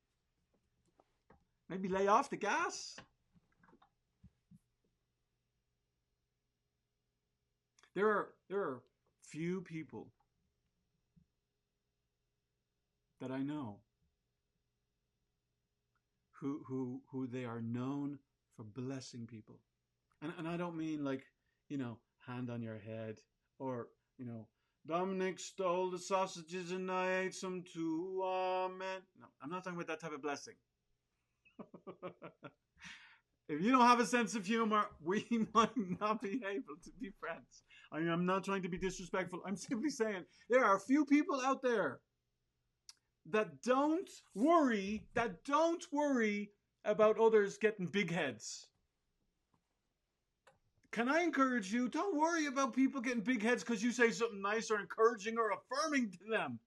Speaker 1: Maybe lay off the gas. There are few people that I know who they are known for blessing people. And I don't mean like, hand on your head or, Dominic stole the sausages and I ate some too. Amen. No, I'm not talking about that type of blessing. If you don't have a sense of humor, we might not be able to be friends. I mean, I'm not trying to be disrespectful. I'm simply saying there are a few people out there that don't worry about others getting big heads. Can I encourage you? Don't worry about people getting big heads because you say something nice or encouraging or affirming to them.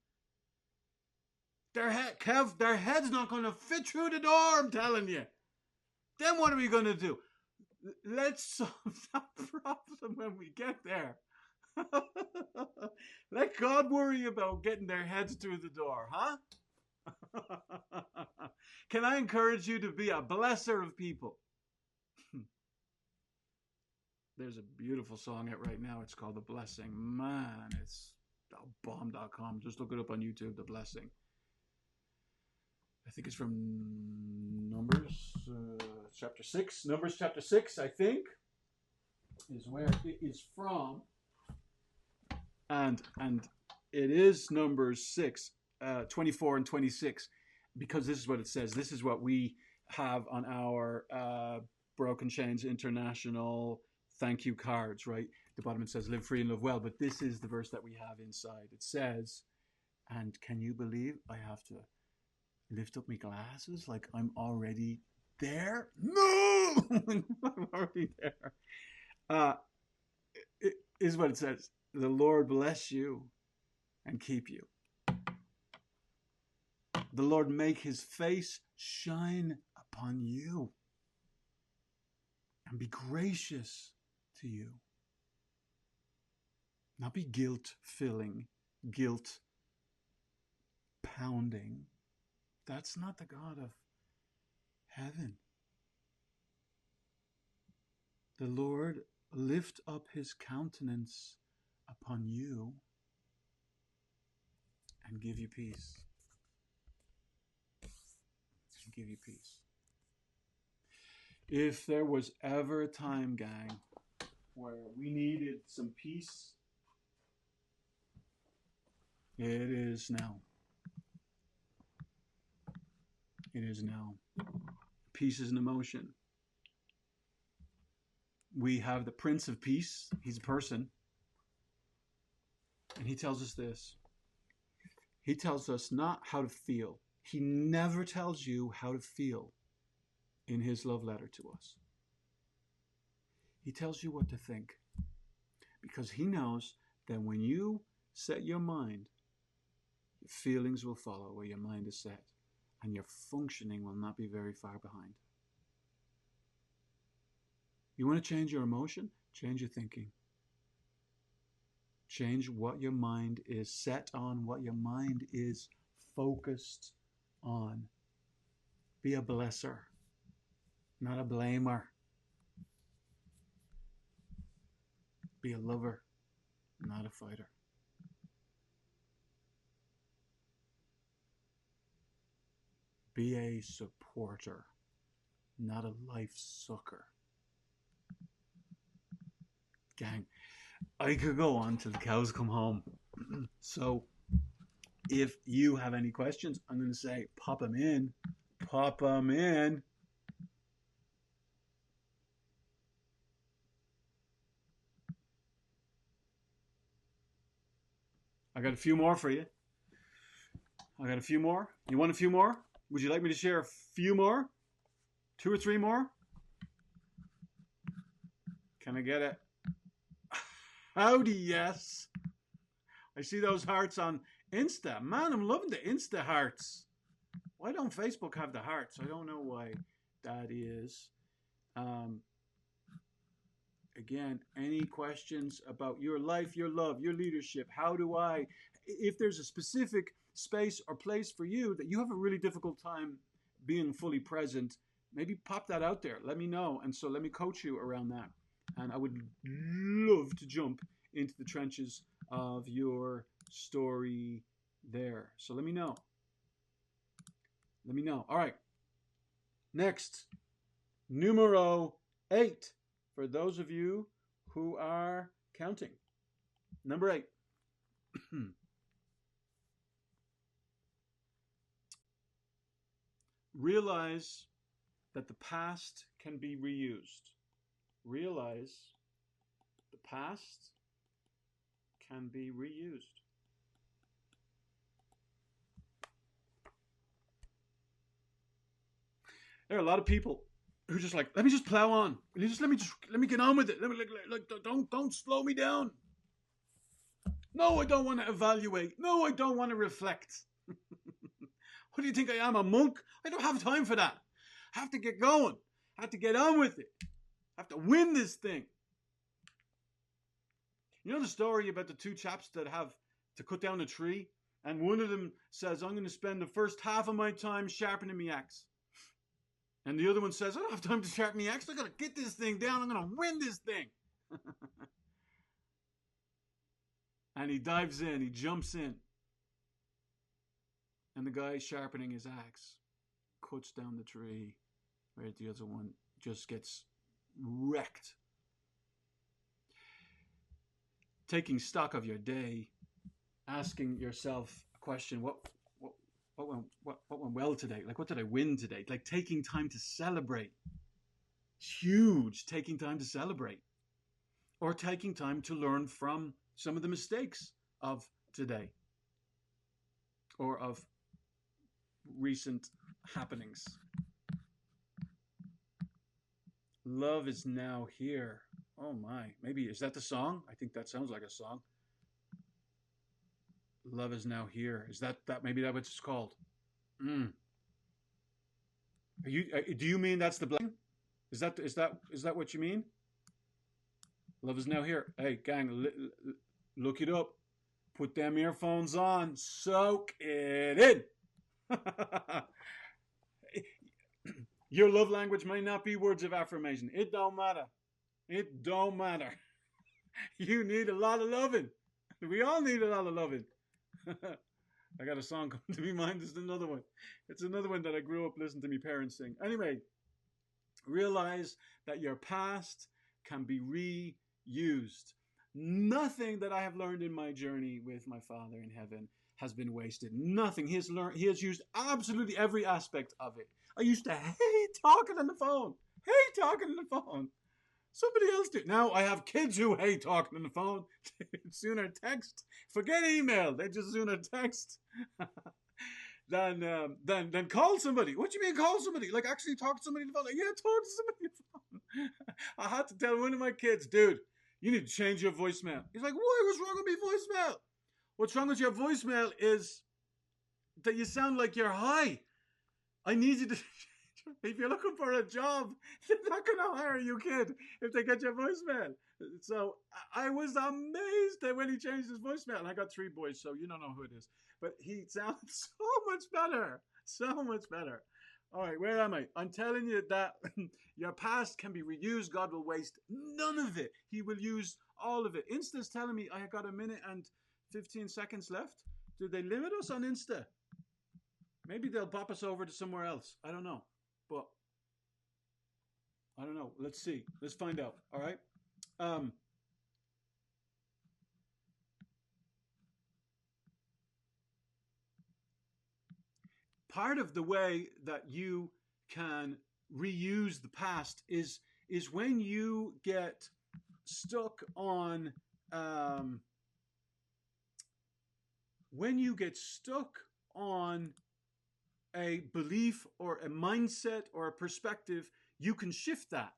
Speaker 1: Their head's not going to fit through the door, I'm telling you. Then what are we going to do? Let's solve that problem when we get there. Let God worry about getting their heads through the door, huh? Can I encourage you to be a blesser of people? There's a beautiful song out right now. It's called The Blessing. Man, it's bomb.com. Just look it up on YouTube, The Blessing. I think it's from Numbers chapter 6. Numbers chapter 6, I think, is where it is from. And it is Numbers 6, 24 and 26, because this is what it says. This is what we have on our Broken Chains International thank you cards, right? The bottom it says, live free and live well. But this is the verse that we have inside. It says, and can you believe I have to lift up my glasses like I'm already there? No! I'm already there. It is what it says. The Lord bless you and keep you. The Lord make his face shine upon you and be gracious to you. Not be guilt-filling, guilt-pounding. That's not the God of heaven. The Lord lift up his countenance upon you and give you peace. And give you peace. If there was ever a time, gang, where we needed some peace, it is now. It is now. Peace is an emotion. We have the Prince of Peace. He's a person. And he tells us this. He tells us not how to feel. He never tells you how to feel in his love letter to us. He tells you what to think. Because he knows that when you set your mind, your feelings will follow where your mind is set. And your functioning will not be very far behind. You want to change your emotion? Change your thinking. Change what your mind is set on, what your mind is focused on. Be a blesser, not a blamer. Be a lover, not a fighter. Be a supporter, not a life sucker. Gang, I could go on till the cows come home. So, if you have any questions, I'm going to say, pop them in. Pop them in. I got a few more for you. I got a few more. You want a few more? Would you like me to share a few more? 2 or 3 more? Can I get it? Howdy, yes. I see those hearts on Insta. Man, I'm loving the Insta hearts. Why don't Facebook have the hearts? I don't know why that is. Again, any questions about your life, your love, your leadership? How do I, if there's a specific space or place for you that you have a really difficult time being fully present, Maybe pop that out there. Let me know. And so let me coach you around that. And I would love to jump into the trenches of your story there. So let me know. Let me know. All right. Next, numero 8 for those of you who are counting. Number 8. Realize that the past can be reused. Realize the past can be reused. There are a lot of people who are just like, let me just plow on. Let me get on with it. Don't slow me down. No, I don't want to evaluate. No, I don't want to reflect. What do you think I am, a monk? I don't have time for that. I have to get going. I have to get on with it. I have to win this thing. You know the story about the two chaps that have to cut down a tree? And one of them says, I'm going to spend the first half of my time sharpening my axe. And the other one says, I don't have time to sharpen my axe. I got to get this thing down. I'm going to win this thing. And he dives in. He jumps in. And the guy sharpening his axe cuts down the tree, where the other one just gets wrecked. Taking stock of your day, asking yourself a question: what went well today? Like, what did I win today? Like, taking time to celebrate. It's huge. Taking time to celebrate, or taking time to learn from some of the mistakes of today, or of recent happenings. Love is now here. Oh my, maybe, is that the song? I think that sounds like a song. Love is now here. Is that maybe that's what it's called? Do you mean that's the blessing? Is that what you mean? Love is now here. Hey, gang, look it up. Put them earphones on. Soak it in. Your love language might not be words of affirmation. It don't matter. It don't matter. You need a lot of loving. We all need a lot of loving. I got a song coming to my mind. It's another one. It's another one that I grew up listening to my parents sing. Anyway, realize that your past can be reused. Nothing that I have learned in my journey with my Father in heaven has been wasted. Nothing. He has used absolutely every aspect of it. I used to hate talking on the phone. Hate talking on the phone. Somebody else did. Now I have kids who hate talking on the phone. Sooner text. Forget email. They just sooner text than call somebody. What do you mean call somebody? Like actually talk to somebody on the phone? Like, yeah, talk to somebody on the phone. I had to tell one of my kids, dude, you need to change your voicemail. He's like, why? What's wrong with my voicemail? What's wrong with your voicemail is that you sound like you're high. I need you to... If you're looking for a job, they're not going to hire you, kid, if they get your voicemail. So I was amazed that when he changed his voicemail, and I got 3 boys, so you don't know who it is. But he sounds so much better. So much better. All right, where am I? I'm telling you that your past can be reused. God will waste none of it. He will use all of it. Insta's telling me I got 1 minute and 15 seconds left. Do they limit us on Insta? Maybe they'll pop us over to somewhere else. I don't know. But I don't know. Let's see. Let's find out. All right. Part of the way that you can reuse the past is when you get stuck on a belief or a mindset or a perspective, you can shift that.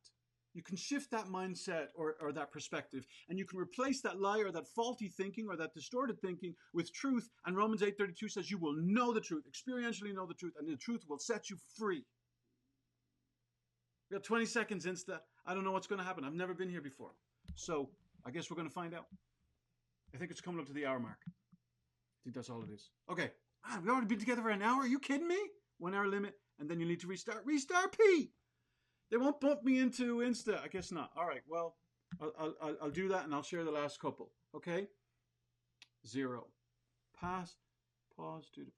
Speaker 1: You can shift that mindset or that perspective, and you can replace that lie or that faulty thinking or that distorted thinking with truth. And Romans 8:32 says you will know the truth, experientially know the truth, and the truth will set you free. We got 20 seconds, Insta. I don't know what's going to happen. I've never been here before. So I guess we're going to find out. I think it's coming up to the hour mark. I think that's all it is. Okay. We've already been together for an hour. Are you kidding me? 1 hour limit, and then you need to restart. Restart, P. They won't bump me into Insta. I guess not. All right. Well, I'll do that, and I'll share the last couple. Okay. 0. Pass. Pause. Do the.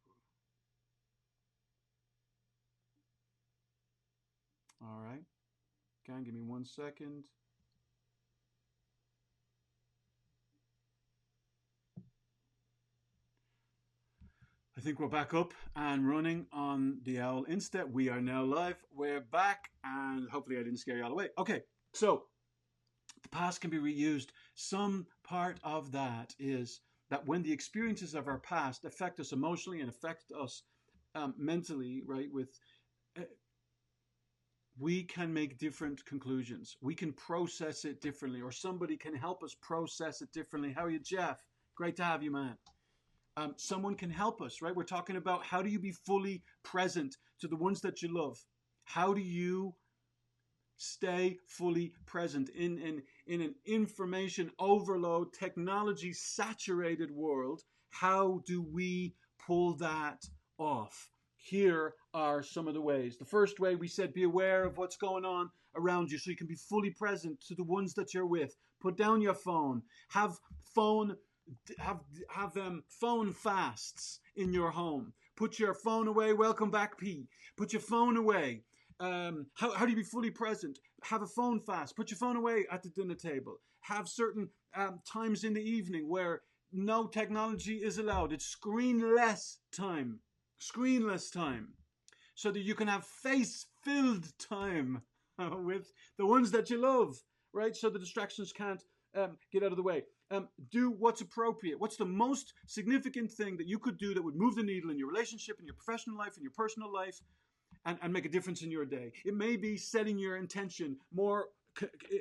Speaker 1: All right. Gang, give me 1 second. I think we're back up and running on the Owl Insta. We are now live. We're back, and hopefully I didn't scare you all away. Okay, so the past can be reused. Some part of that is that when the experiences of our past affect us emotionally and affect us mentally, right, we can make different conclusions. We can process it differently, or somebody can help us process it differently. How are you, Jeff? Great to have you, man. Someone can help us, right? We're talking about how do you be fully present to the ones that you love? How do you stay fully present in an information overload, technology saturated world? How do we pull that off? Here are some of the ways. The first way, we said, be aware of what's going on around you so you can be fully present to the ones that you're with. Put down your phone. Have phone fasts in your home. Put your phone away. Welcome back, P. Put your phone away. How do you be fully present? Have a phone fast. Put your phone away at the dinner table. Have certain times in the evening where no technology is allowed. It's screenless time. Screenless time. So that you can have face-filled time with the ones that you love, right? So the distractions can't get out of the way. Do what's appropriate. What's the most significant thing that you could do that would move the needle in your relationship, in your professional life, in your personal life, and make a difference in your day? It may be setting your intention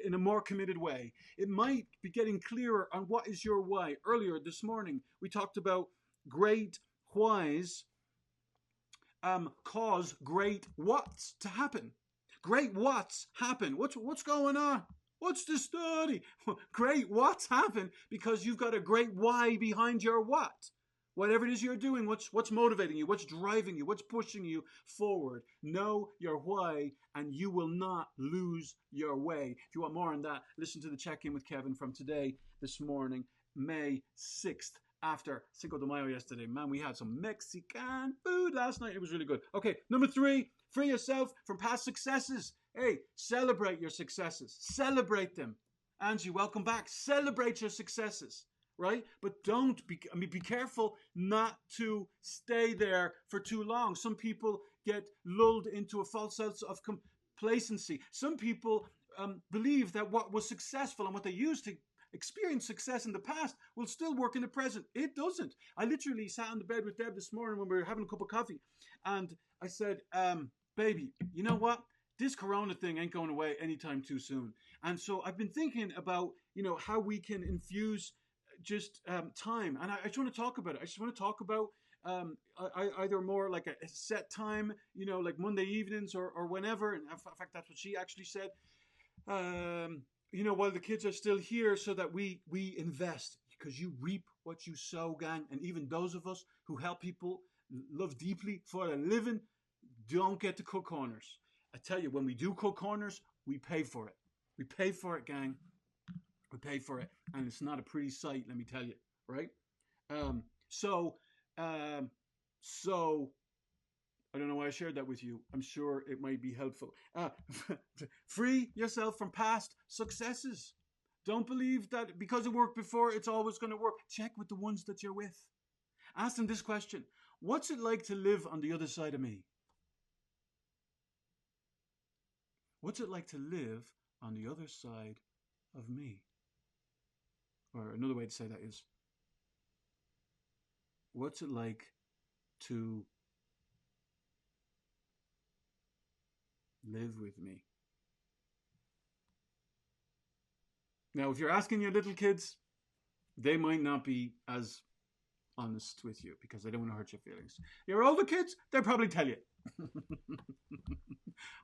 Speaker 1: in a more committed way. It might be getting clearer on what is your why. Earlier this morning, we talked about great whys cause great whats to happen. Great whats happen. What's going on? What's the study? Great whats happen because you've got a great why behind your what. Whatever it is you're doing, what's motivating you, what's driving you, what's pushing you forward. Know your why and you will not lose your way. If you want more on that, listen to the check-in with Kevin from today, this morning, May 6th. After Cinco de Mayo yesterday. Man, we had some Mexican food last night. It was really good. Okay, number 3, free yourself from past successes. Hey, celebrate your successes. Celebrate them. Angie, welcome back. Celebrate your successes, right? But be careful not to stay there for too long. Some people get lulled into a false sense of complacency. Some people believe that what was successful and what they used to experience success in the past will still work in the present. It doesn't. I literally sat on the bed with Deb this morning when we were having a cup of coffee, and I said, baby, you know what? This corona thing ain't going away anytime too soon. And so I've been thinking about, how we can infuse just time. And I just want to talk about it. I just want to talk about either more like a set time, like Monday evenings or whenever. And in fact, that's what she actually said. While the kids are still here, so that we invest, because you reap what you sow, gang. And even those of us who help people love deeply for a living don't get to cut corners. I tell you, when we do cut corners, we pay for it. We pay for it, gang. We pay for it. And it's not a pretty sight, let me tell you, right? So I don't know why I shared that with you. I'm sure it might be helpful. Free yourself from past successes. Don't believe that because it worked before, it's always going to work. Check with the ones that you're with. Ask them this question. What's it like to live on the other side of me? What's it like to live on the other side of me? Or another way to say that is, what's it like to live with me? Now, if you're asking your little kids, they might not be as honest with you because they don't want to hurt your feelings. Your older kids, they'll probably tell you.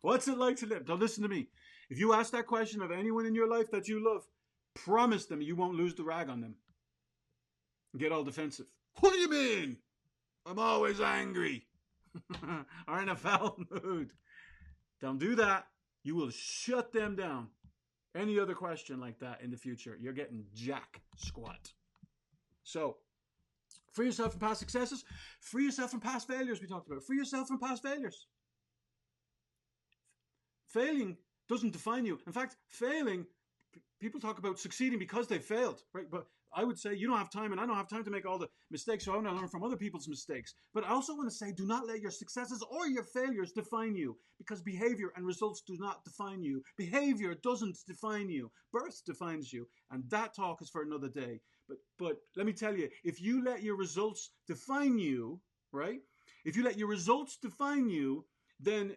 Speaker 1: What's it like to live? Don't listen to me. If you ask that question of anyone in your life that you love, promise them you won't lose the rag on them. Get all defensive. What do you mean? I'm always angry. Or in a foul mood. Don't do that. You will shut them down. Any other question like that in the future, you're getting jack squat. So, free yourself from past successes. Free yourself from past failures, we talked about. Free yourself from past failures. Failing doesn't define you. In fact, failing, people talk about succeeding because they failed, right? But I would say you don't have time, and I don't have time to make all the mistakes, so I want to learn from other people's mistakes. But I also want to say, do not let your successes or your failures define you, because behavior and results do not define you. Behavior doesn't define you. Birth defines you, and that talk is for another day. But let me tell you, if you let your results define you, right? If you let your results define you, then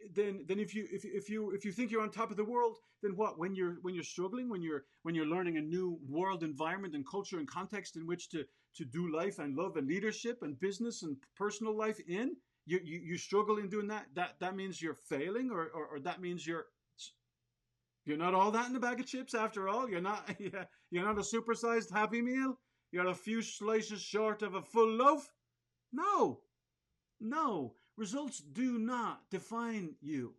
Speaker 1: if you think you're on top of the world, then what? When you're struggling, when you're learning a new world environment and culture and context in which to do life and love and leadership and business and personal life in, you struggle in doing that. That means you're failing, or that means you're not all that in a bag of chips after all. You're not a supersized Happy Meal. You're a few slices short of a full loaf. No. Results do not define you.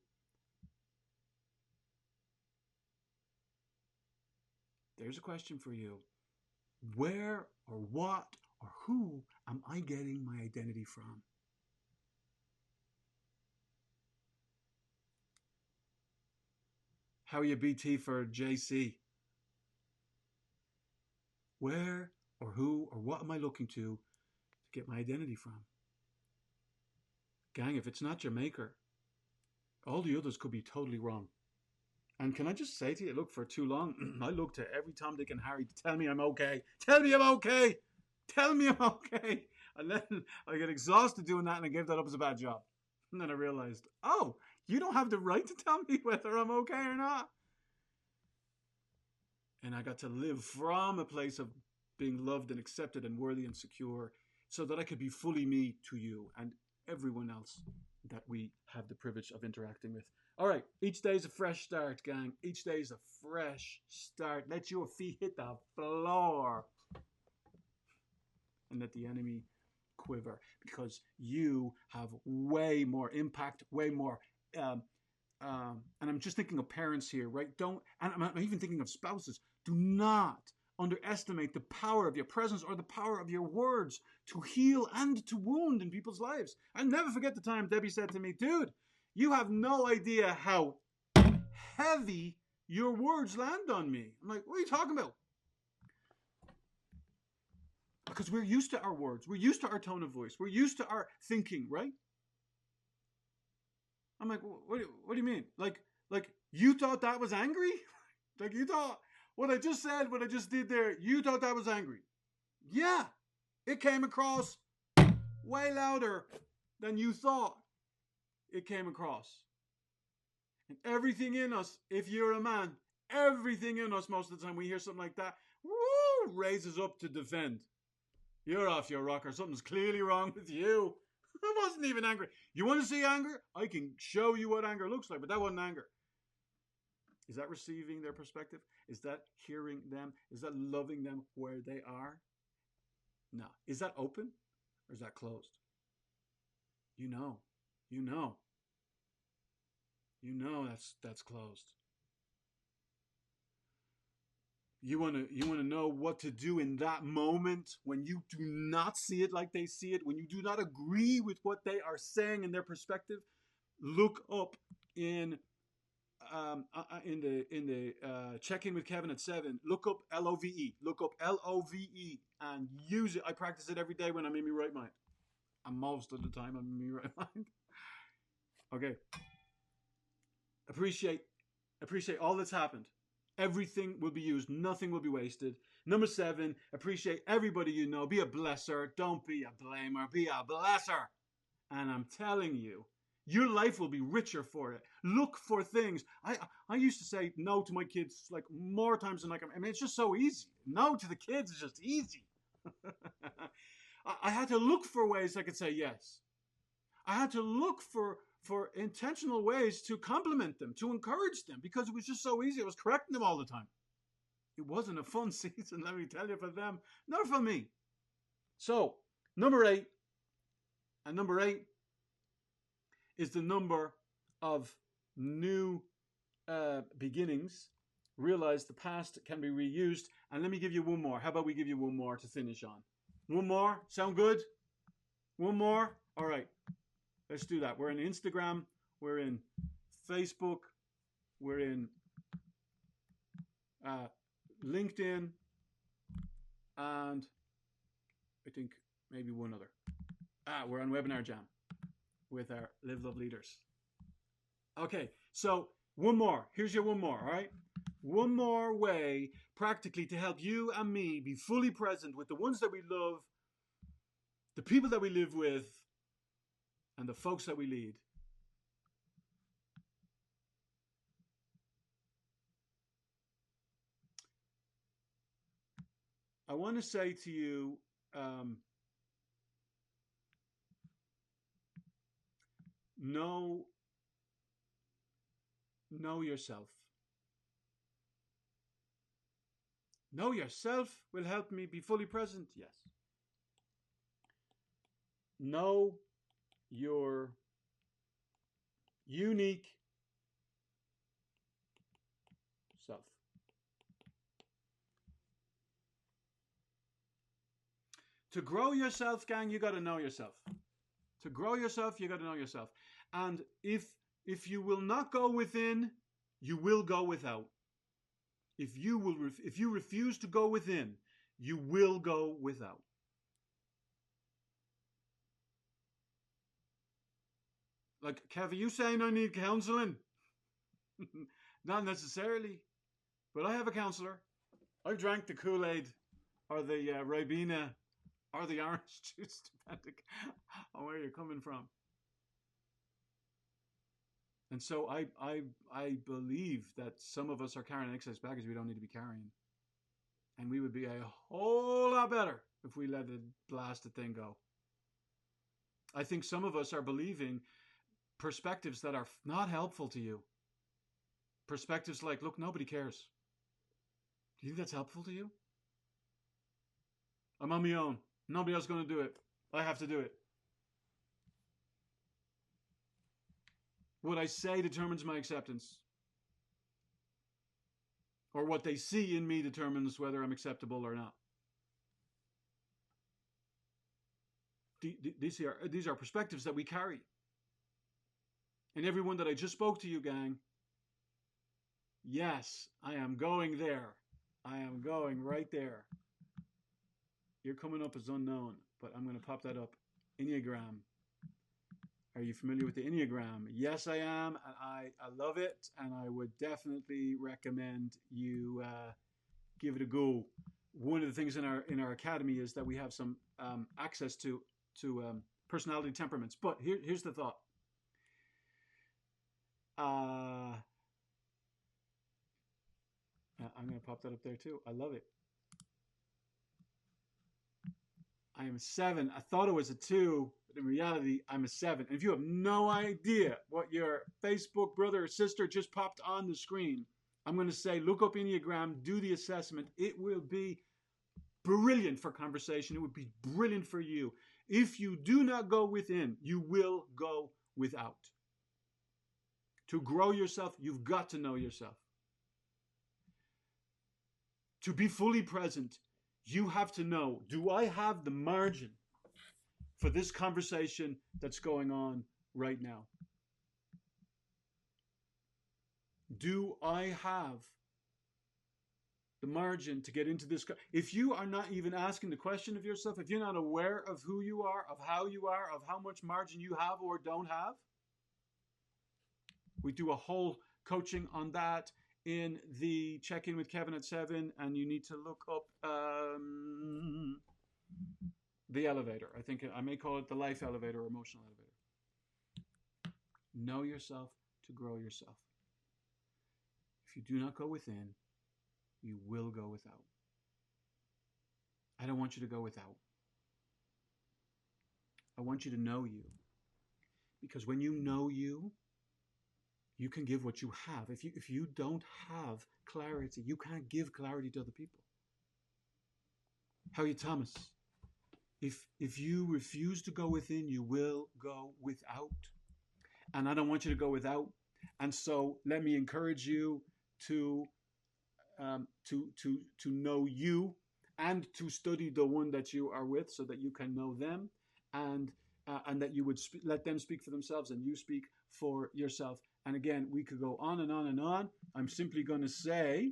Speaker 1: There's a question for you. Where or what or who am I getting my identity from? How are you, BT, for JC? Where or who or what am I looking to get my identity from? Gang, if it's not your maker, all the others could be totally wrong. And can I just say to you, look, for too long, I look to every Tom, Dick, and Harry to tell me I'm okay. Tell me I'm okay. Tell me I'm okay. And then I get exhausted doing that, and I gave that up as a bad job. And then I realized, oh, you don't have the right to tell me whether I'm okay or not. And I got to live from a place of being loved and accepted and worthy and secure, so that I could be fully me to you and everyone else that we have the privilege of interacting with. All right, each day is a fresh start, gang. Each day is a fresh start. Let your feet hit the floor and let the enemy quiver, because you have way more impact, way more. And I'm just thinking of parents here, right? And I'm even thinking of spouses. Do not underestimate the power of your presence or the power of your words to heal and to wound in people's lives. I'll never forget the time Debbie said to me, dude, you have no idea how heavy your words land on me. I'm like, what are you talking about? Because we're used to our words. We're used to our tone of voice. We're used to our thinking, right? I'm like, what do you mean? Like you thought that was angry? Like you thought what I just said, what I just did there, you thought that was angry? Yeah, it came across way louder than you thought it came across. And everything in us, if you're a man, everything in us most of the time we hear something like that, woo, raises up to defend. You're off your rocker. Something's clearly wrong with you. I wasn't even angry. You want to see anger? I can show you what anger looks like, but that wasn't anger. Is that receiving their perspective? Is that hearing them? Is that loving them where they are? No. Is that open or is that closed? You know that's closed. You want to know what to do in that moment when you do not see it like they see it, when you do not agree with what they are saying in their perspective. Look up in the check-in with Kevin at 7. Look up LOVE. Look up LOVE and use it. I practice it every day when I'm in my right mind. And most of the time I'm in my right mind. Okay. Appreciate all that's happened. Everything will be used. Nothing will be wasted. Number 7, appreciate everybody you know. Be a blesser. Don't be a blamer. Be a blesser. And I'm telling you, your life will be richer for it. Look for things. I used to say no to my kids like more times than I mean, it's just so easy. No to the kids is just easy. I had to look for ways I could say yes. I had to look for intentional ways to compliment them, to encourage them, because it was just so easy. I was correcting them all the time. It wasn't a fun season, let me tell you, for them, nor for me. So, number 8, and number 8 is the number of new beginnings, realize the past can be reused. And let me give you one more. How about we give you one more to finish on? One more? Sound good? One more? All right. Let's do that. We're in Instagram. We're in Facebook. We're in LinkedIn. And I think maybe one other. We're on Webinar Jam with our Live Love Leaders. Okay, so one more. Here's your one more, all right? One more way, practically, to help you and me be fully present with the ones that we love, the people that we live with, and the folks that we lead. I want to say to you, know yourself. Know yourself will help me be fully present, yes. Know your unique self. To grow yourself, gang, you got to know yourself. To grow yourself, you got to know yourself. And if you will not go within, you will go without. If you refuse to go within, you will go without. Like, Kev, are you saying I need counseling? Not necessarily, but I have a counselor. I've drank the Kool-Aid or the Ribena or the orange juice, depending on where you're coming from. And so I believe that some of us are carrying excess baggage we don't need to be carrying. And we would be a whole lot better if we let the blasted thing go. I think some of us are believing perspectives that are not helpful to you. Perspectives like, look, nobody cares. Do you think that's helpful to you? I'm on my own. Nobody else is going to do it. I have to do it. What I say determines my acceptance. Or what they see in me determines whether I'm acceptable or not. These are perspectives that we carry. And everyone that I just spoke to you, gang, yes, I am going there. I am going right there. You're coming up as unknown, but I'm going to pop that up. Enneagram. Are you familiar with the Enneagram? Yes, I am, and I love it, and I would definitely recommend you give it a go. One of the things in our academy is that we have some access to personality temperaments. But here's the thought. I'm going to pop that up there too. I love it. I am a 7. I thought it was a 2, but in reality, I'm a 7. And if you have no idea what your Facebook brother or sister just popped on the screen, I'm going to say, look up Enneagram, do the assessment. It will be brilliant for conversation. It would be brilliant for you. If you do not go within, you will go without. To grow yourself, you've got to know yourself. To be fully present, you have to know, do I have the margin for this conversation that's going on right now? Do I have the margin to get into this? If you are not even asking the question of yourself, if you're not aware of who you are, of how much margin you have or don't have, we do a whole coaching on that in the Check-In with Kevin at 7, and you need to look up the elevator. I think I may call it the life elevator or emotional elevator. Know yourself to grow yourself. If you do not go within, you will go without. I don't want you to go without. I want you to know you. Because when you know you, you can give what you have. If you don't have clarity, you can't give clarity to other people. How are you, Thomas? If you refuse to go within, you will go without. And I don't want you to go without. And so let me encourage you to to know you and to study the one that you are with, so that you can know them, and that you would let them speak for themselves and you speak for yourself. And again, we could go on and on and on. I'm simply going to say,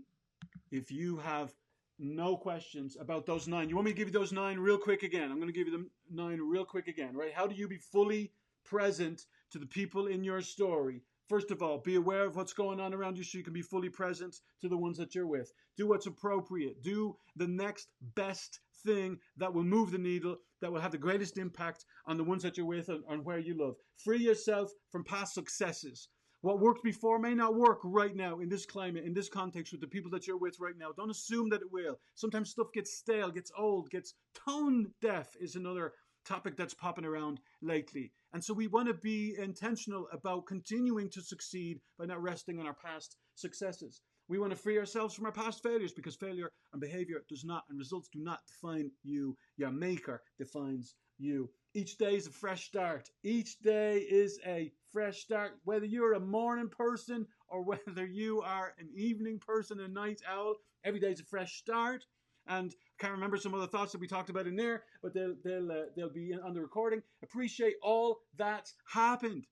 Speaker 1: if you have no questions about those 9, you want me to give you those 9 real quick again? I'm going to give you them 9 real quick again, right? How do you be fully present to the people in your story? First of all, be aware of what's going on around you so you can be fully present to the ones that you're with. Do what's appropriate. Do the next best thing that will move the needle, that will have the greatest impact on the ones that you're with and where you love. Free yourself from past successes. What worked before may not work right now in this climate, in this context, with the people that you're with right now. Don't assume that it will. Sometimes stuff gets stale, gets old, gets tone deaf is another topic that's popping around lately. And so we want to be intentional about continuing to succeed by not resting on our past successes. We want to free ourselves from our past failures, because failure and behavior does not, and results do not define you. Your maker defines you. Each day is a fresh start. Each day is a fresh start. Whether you're a morning person or whether you are an evening person, a night owl, every day is a fresh start. And I can't remember some of the thoughts that we talked about in there, but they'll be on the recording. Appreciate all that's happened.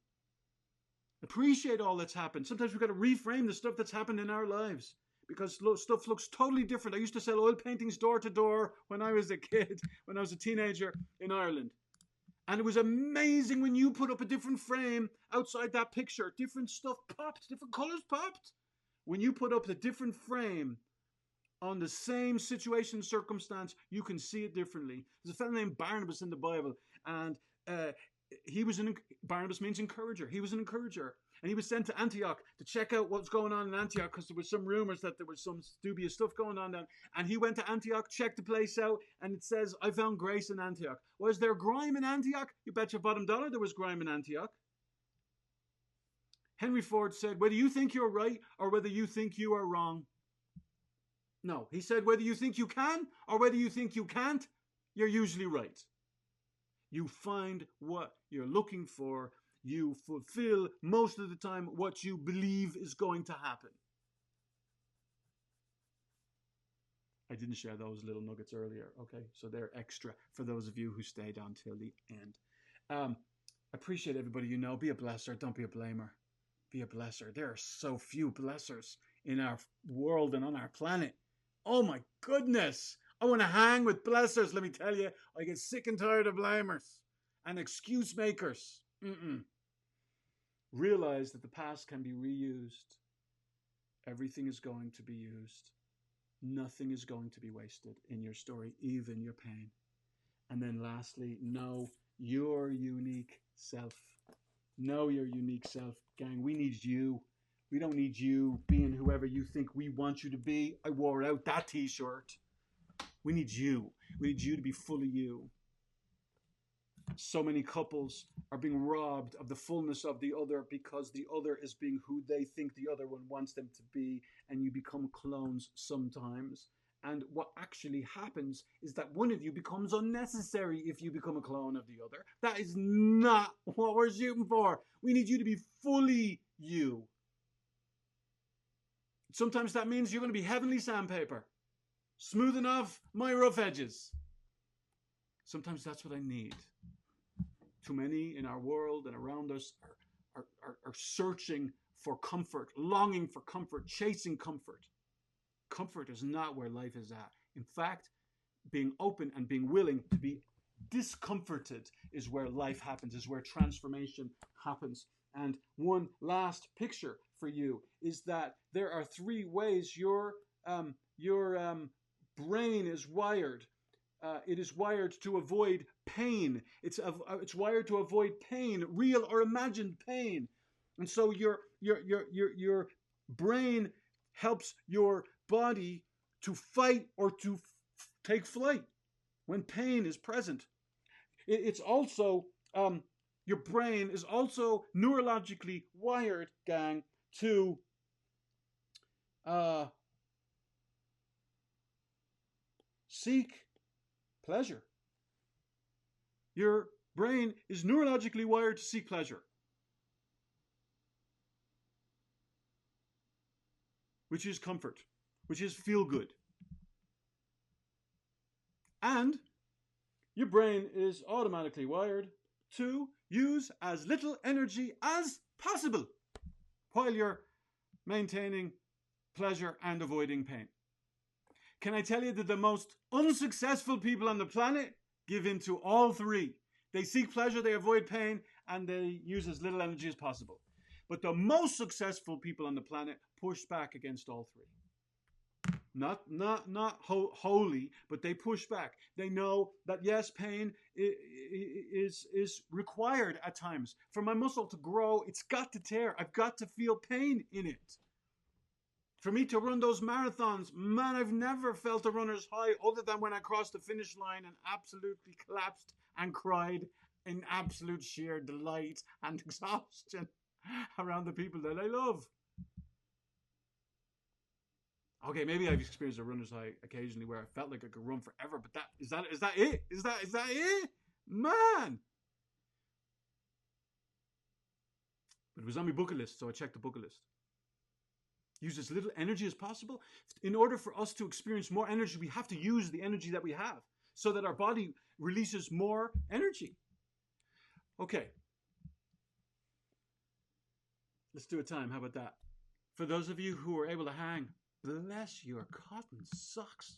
Speaker 1: Appreciate all that's happened. Sometimes we've got to reframe the stuff that's happened in our lives, because stuff looks totally different. I used to sell oil paintings door to door when I was a kid, when I was a teenager in Ireland. And it was amazing when you put up a different frame outside that picture. Different stuff popped, different colors popped. When you put up the different frame on the same situation, circumstance, you can see it differently. There's a fellow named Barnabas in the Bible, and Barnabas means encourager. He was an encourager, and he was sent to Antioch to check out what's going on in Antioch, because there was some rumors that there was some dubious stuff going on down. And he went to Antioch, checked the place out, and it says, I found grace in Antioch. Was there grime in Antioch? You bet your bottom dollar there was grime in Antioch. Henry Ford said, whether you think you're right or whether you think you are wrong. No, he said, whether you think you can or whether you think you can't, you're usually right. You find what you're looking for. You fulfill most of the time what you believe is going to happen. I didn't share those little nuggets earlier, okay? So they're extra for those of you who stayed on till the end. Appreciate everybody you know. Be a blesser. Don't be a blamer. Be a blesser. There are so few blessers in our world and on our planet. Oh my goodness. I want to hang with blessers, let me tell you. I get sick and tired of blamers and excuse makers. Realize that the past can be reused. Everything is going to be used. Nothing is going to be wasted in your story, even your pain. And then lastly, know your unique self. Know your unique self, gang. We need you. We don't need you being whoever you think we want you to be. I wore out that t-shirt. We need you. We need you to be fully you. So many couples are being robbed of the fullness of the other because the other is being who they think the other one wants them to be, and you become clones sometimes. And what actually happens is that one of you becomes unnecessary if you become a clone of the other. That is not what we're shooting for. We need you to be fully you. Sometimes that means you're going to be heavenly sandpaper, smoothing off my rough edges. Sometimes that's what I need. Too many in our world and around us are searching for comfort, longing for comfort, chasing comfort. Comfort is not where life is at. In fact, being open and being willing to be discomforted is where life happens, is where transformation happens. And one last picture for you is that there are 3 ways your brain is wired. It is wired to avoid pain. It's wired to avoid pain, real or imagined pain. And so your brain helps your body to fight or to take flight when pain is present. It's also your brain is also neurologically wired, gang, to seek pleasure. Your brain is neurologically wired to seek pleasure. which is comfort, which is feel good. And your brain is automatically wired to use as little energy as possible while you're maintaining pleasure and avoiding pain. Can I tell you that the most unsuccessful people on the planet give into all three? They seek pleasure, they avoid pain, and they use as little energy as possible. But the most successful people on the planet push back against all three. Not wholly, but they push back. They know that yes, pain is required at times. For my muscle to grow, it's got to tear. I've got to feel pain in it. For me to run those marathons, man, I've never felt a runner's high other than when I crossed the finish line and absolutely collapsed and cried in absolute sheer delight and exhaustion around the people that I love. Okay, maybe I've experienced a runner's high occasionally where I felt like I could run forever, but is that it? Is that it? Man! But it was on my bucket list, so I checked the bucket list. Use as little energy as possible. In order for us to experience more energy, we have to use the energy that we have so that our body releases more energy. Okay. Let's do a time. How about that? For those of you who are able to hang, bless your cotton socks.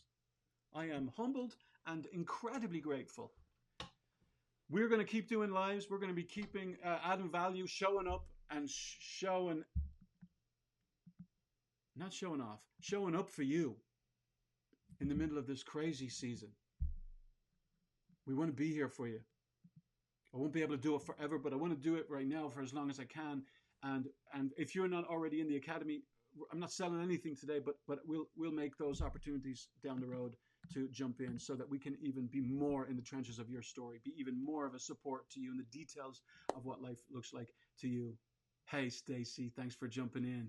Speaker 1: I am humbled and incredibly grateful. We're going to keep doing lives. We're going to be keeping adding value, showing up and not showing off, showing up for you in the middle of this crazy season. We want to be here for you. I won't be able to do it forever, but I want to do it right now for as long as I can. And if you're not already in the academy, I'm not selling anything today, but we'll make those opportunities down the road to jump in so that we can even be more in the trenches of your story, be even more of a support to you in the details of what life looks like to you. Hey, Stacy, thanks for jumping in.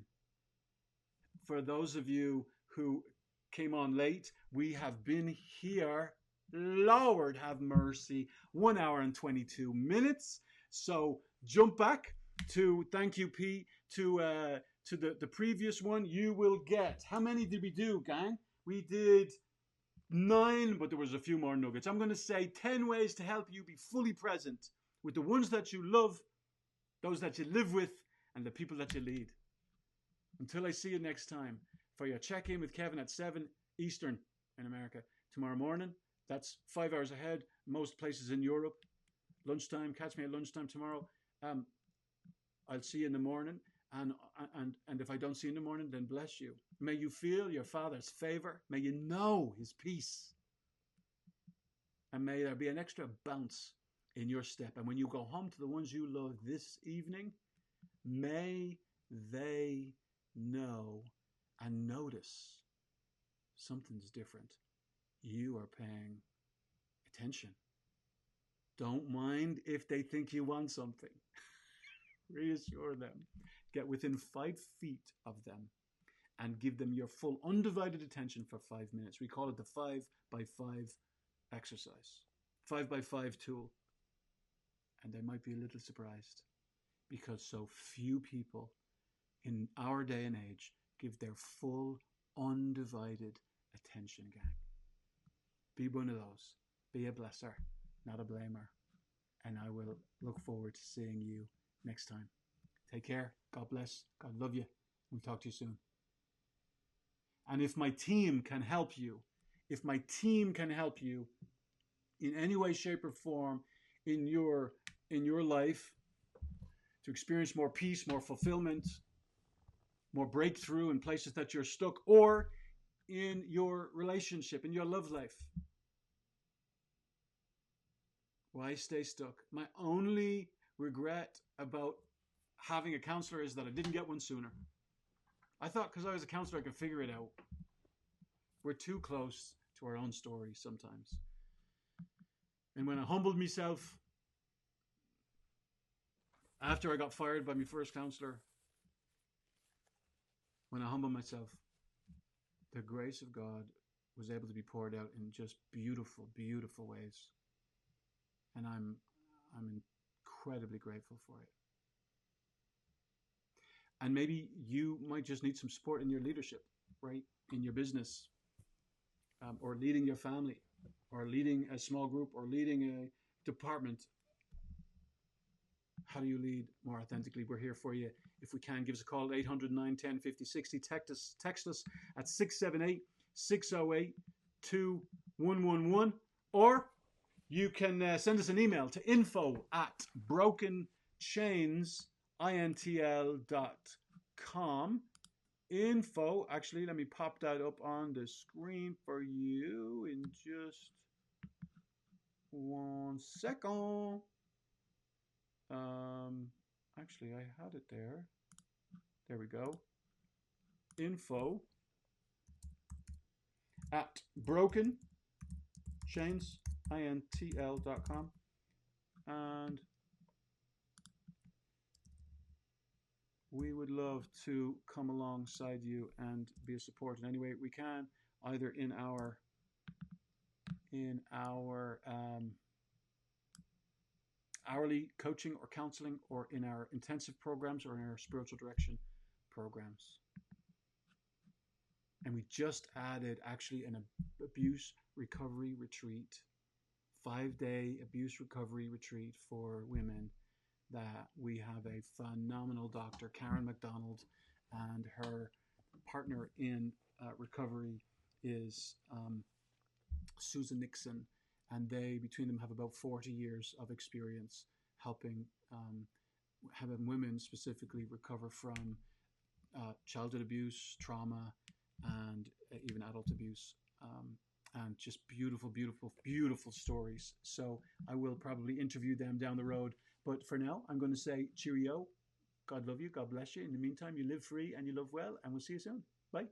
Speaker 1: For those of you who came on late, we have been here, Lord have mercy, 1 hour and 22 minutes. So jump back to, thank you, P, to the previous one. You will get, how many did we do, gang? We did 9, but there was a few more nuggets. I'm going to say 10 ways to help you be fully present with the ones that you love, those that you live with, and the people that you lead. Until I see you next time for your check-in with Kevin at 7 Eastern in America tomorrow morning. That's 5 hours ahead. Most places in Europe. Lunchtime. Catch me at lunchtime tomorrow. I'll see you in the morning. And if I don't see you in the morning, then bless you. May you feel your Father's favor. May you know His peace. And may there be an extra bounce in your step. And when you go home to the ones you love this evening, may they know and notice something's different. You are paying attention. Don't mind if they think you want something. Reassure them. Get within 5 feet of them and give them your full undivided attention for 5 minutes. We call it the 5 by 5 exercise. 5 by 5 tool. And they might be a little surprised because so few people in our day and age give their full undivided attention, gang. Be one of those. Be a blesser, not a blamer. And I will look forward to seeing you next time. Take care. God bless. God love you. We'll talk to you soon. And if my team can help you, in any way, shape, or form in your life to experience more peace, more fulfillment, more breakthrough in places that you're stuck, or in your relationship, in your love life, why stay stuck? My only regret about having a counselor is that I didn't get one sooner. I thought because I was a counselor I could figure it out. We're too close to our own stories sometimes. And when I humbled myself after I got fired by my first counselor, when I humbled myself, the grace of God was able to be poured out in just beautiful, beautiful ways. And I'm incredibly grateful for it. And maybe you might just need some support in your leadership, right? In your business, or leading your family, or leading a small group, or leading a department. How do you lead more authentically? We're here for you. If we can, give us a call, 800 910 5060. Text us at 678 608 2111. Or you can send us an email to info@brokenchainsintl.com. Info, actually, let me pop that up on the screen for you in just 1 second. Actually, I had it there. There we go. Info at brokenchainsintl.com. And we would love to come alongside you and be a support in any way we can, either in our hourly coaching or counseling, or in our intensive programs, or in our spiritual direction programs. And we just added actually an abuse recovery retreat, 5-day abuse recovery retreat for women, that we have a phenomenal doctor, Karen McDonald, and her partner in recovery is Susan Nixon. And they, between them, have about 40 years of experience helping women specifically recover from childhood abuse, trauma, and even adult abuse. And just beautiful, beautiful, beautiful stories. So I will probably interview them down the road. But for now, I'm going to say cheerio. God love you. God bless you. In the meantime, you live free and you love well. And we'll see you soon. Bye.